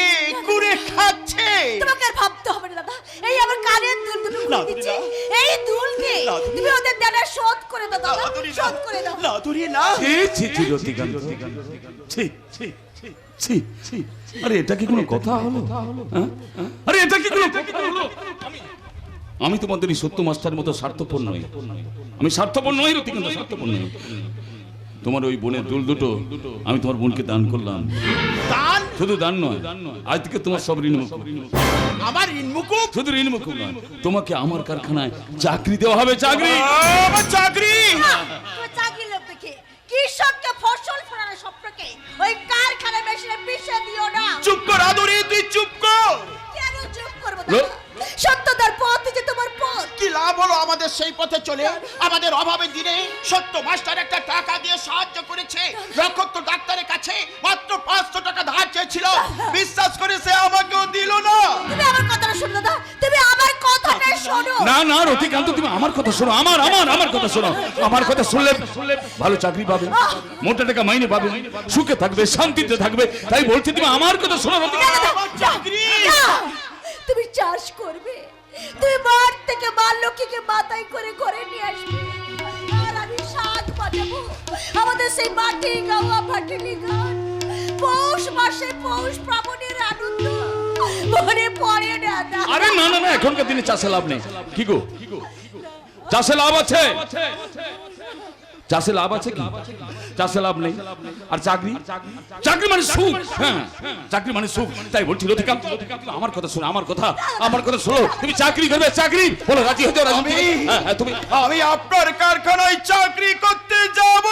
কুড়ে খাচ্ছে। তোমাকে আর ভাবতে হবে না দাদা, এই আমার কানের দুল দুটো খুলে দিচ্ছে, এই দুলকে তুমি ওদের দেনা শোধ করে দাও দাদা, শোধ করে দাও। লাদুরি না। ছি ছি রতিকান্ত, ছি ছি ছি ছি। আরে এটা কি কোনো কথা হলো? আরে এটা কি কোনো কথা হলো? আমি তোমাদের এই সত্য মাস্টারের মতো স্বার্থপর নই। আমি স্বার্থপর নই রতিকান্ত, স্বার্থপর নই। তোমার ওই বোনের দুল দুটো আমি তোমার বোনকে দান করলাম। দান? শুধু দান নয়, আজ থেকে তোমার সব ঋণ মুকুব। আমার ঋণ মুকুব? শুধু ঋণ মুকুব নয়, তোমাকে আমার কারখানায় চাকরি দেওয়া হবে। চাকরি? আমার চাকরি? তুমি চাকরি লোক দেখে কৃষককে ফসল ফলানোর স্বপ্নকে ওই কারখানা মেশিনে পিষে দিও না। চুপ কর আদুরি, তুই চুপ কর। কেন চুপ করবো দাদা? সত্যতার পথ যে তোমার পথ। কি লাভ হলো আমাদের সেই পথে চলে? আমাদের অভাবের দিনে সত্য মাস্টার একটা টাকা দিয়ে সাহায্য করেছে। রক্ষক তো ডাক্তারের কাছে মাত্র 500 টাকা ধার চেয়েছিল, বিশ্বাস করে সে আমাকেও দিল না। তুমি আমার কথাটা শোনো দাদা, তুমি আমার কথাটা শোনো। শোনো। না না রতিকান্ত, তুমি আমার কথা শোনো, আমার কথা শোনো। আমার কথা শুনলে ভালো চাকরি পাবে, মোটা টাকা মাইনে পাবে, সুখে থাকবে, শান্তিতে থাকবে। তাই বলছি তুমি আমার কথা শোনো রতিকান্ত। না, তুমি চাষ করবে, তুমি মাঠ থেকে বাল্যকীকে মাথায় করে ঘরে নিয়ে আসবে, আর আমি সাত বাজাবো আমাদের সেই মাটি গাওয়া ফাটিলি গান। পৌষ মাসে পৌষ প্রাবণের আনন্দ মনে পড়ে না। আরে না না না, এখনকার দিনে চাষে লাভ নেই। কি গো, চাষে লাভ আছে? চাষে লাভ আছে কি? চাষে লাভ নেই। আর চাকরি, চাকরি মানে সুখ। হ্যাঁ, চাকরি মানে সুখ। তাই বলছি রতিকান্ত, আমার কথা শোনো, আমার কথা শোনো। তুমি চাকরি করবে, চাকরি বলো, রাজি হতে রাজি? হ্যাঁ তুমি। আমি আপনার কারখানায় চাকরি করতে যাব।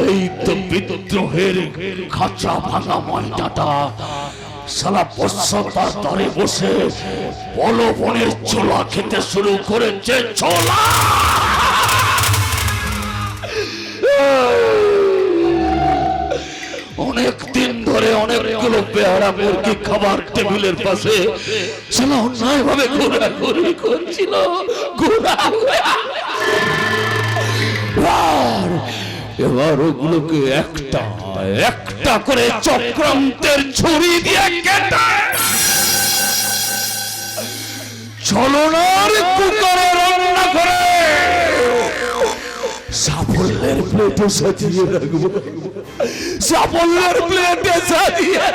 এই তো বিদ্রোহের খাঁচা ভাঙা ময়দাটা সারা বর্ষতার দরে বসে বলবনের ছোলা খেতে শুরু করেছে। ছোলা অনেক দিন ধরে অনেকগুলো পেয়ারা মুরগি খাবার টেবিলের পাশে সালা অন্যায় ভাবে ঘোরাঘুরি করছিল। এবার ওগুলোকে একটা একটা করে চক্রান্তের ছুরি দিয়ে কেটে ছলনার কুকারে রান্না করে সাফল্যের প্লেটে সাজিয়ে রাখবো, সাফল্যের প্লেটে সাজিয়ে।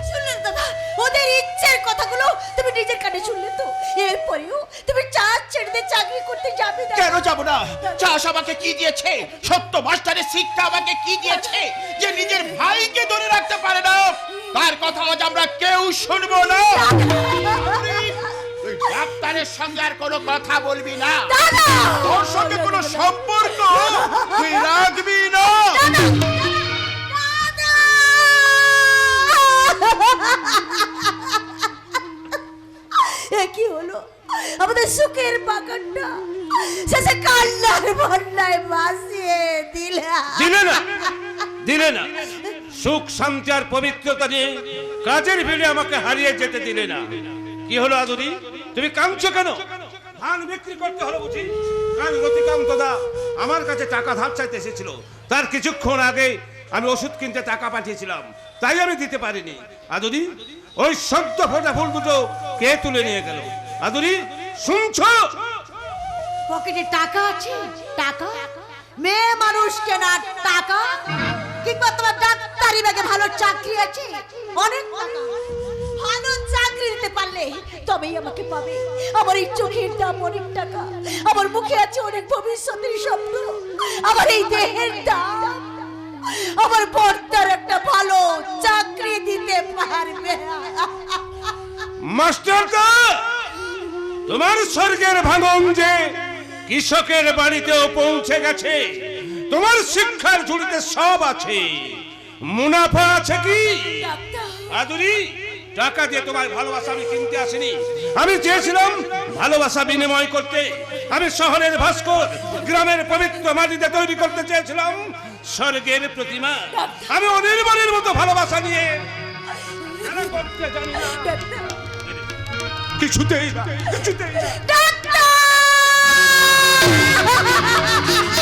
শুনলেন দাদা, ওদের ইচ্ছের কথাগুলো তুমি নিজের কানে শুনলে তো? এরপরেও তুমি চাষ ছেড়ে দিয়ে চাকরি করতে যাবে না? কেন যাব না? চাষ আমাকে কি দিয়েছে? সত্য মাস্টারের শিক্ষা আমাকে কি দিয়েছে যে নিজের ভাইকে ধরে রাখতে পারে না? তার কথা আজ আমরা কেউ শুনবো না। তুই ডাক্তারের সঙ্গে আর কোনো কথা বলবি না, তোর সঙ্গে কোনো সম্পর্ক তুই রাখবি না। কি হলো আমাদের সুখের বাগানটা শেষে কান্নার বন্যায় ভাসিয়ে দিলে না সুখ শান্তি আর পবিত্রতা নিয়ে কাজের ভিড়ে আমাকে হারিয়ে যেতে দিলে না। কি হলো আদুরি, তুমি কাঁদছো কেন? ধান বিক্রি করতে হলো বুঝি? কাল রতিকান্ত দা আমার কাছে টাকা ধার চাইতে এসেছিল, তার কিছুক্ষণ আগে আমি ওষুধ কিনতে টাকা পাঠিয়েছিলাম, তাই আমি দিতে পারিনি। আদুরি, ওই সদ্য ফোটা ফুল দুটো কে তুলে নিয়ে গেল? আদুরি শুনছো? পকেটে টাকা আছে? টাকা মেয়ে মানুষ কেনার টাকা, কিংবা তোমার ডাক্তারি ব্যাগে ভালো চাকরি আছে? অনেক টাকা, ভালো চাকরি দিতে পারলে তবেই আমাকে পাবে। আমার এই চোখের দাম অনেক টাকা, আমার মুখে আছে অনেক ভবিষ্যতের স্বপ্ন, আমার এই দেহের দাম আমার বর্তার একটা ভালো চাকরি দিতে পারবে। মাস্টারদা, তোমার স্বর্গের ভাঙন যে কৃষকের বাড়িতেও পৌঁছে গেছে। তোমার শিক্ষার ঝুড়িতে সব আছে, মুনাফা আছে কি? আদুরি, টাকা দিয়ে তোমার ভালোবাসা আমি কিনতে আসিনি। আমি চেয়েছিলাম ভালোবাসা বিনিময় করতে। আমি শহরের ভাস্কর, গ্রামের পবিত্র মাটিতে তৈরি করতে চেয়েছিলাম স্বর্গের প্রতিমা। আমি অনির্বাণের মতো ভালোবাসা নিয়ে করতে জানি না। কিছুতেই না, কিছুতেই না।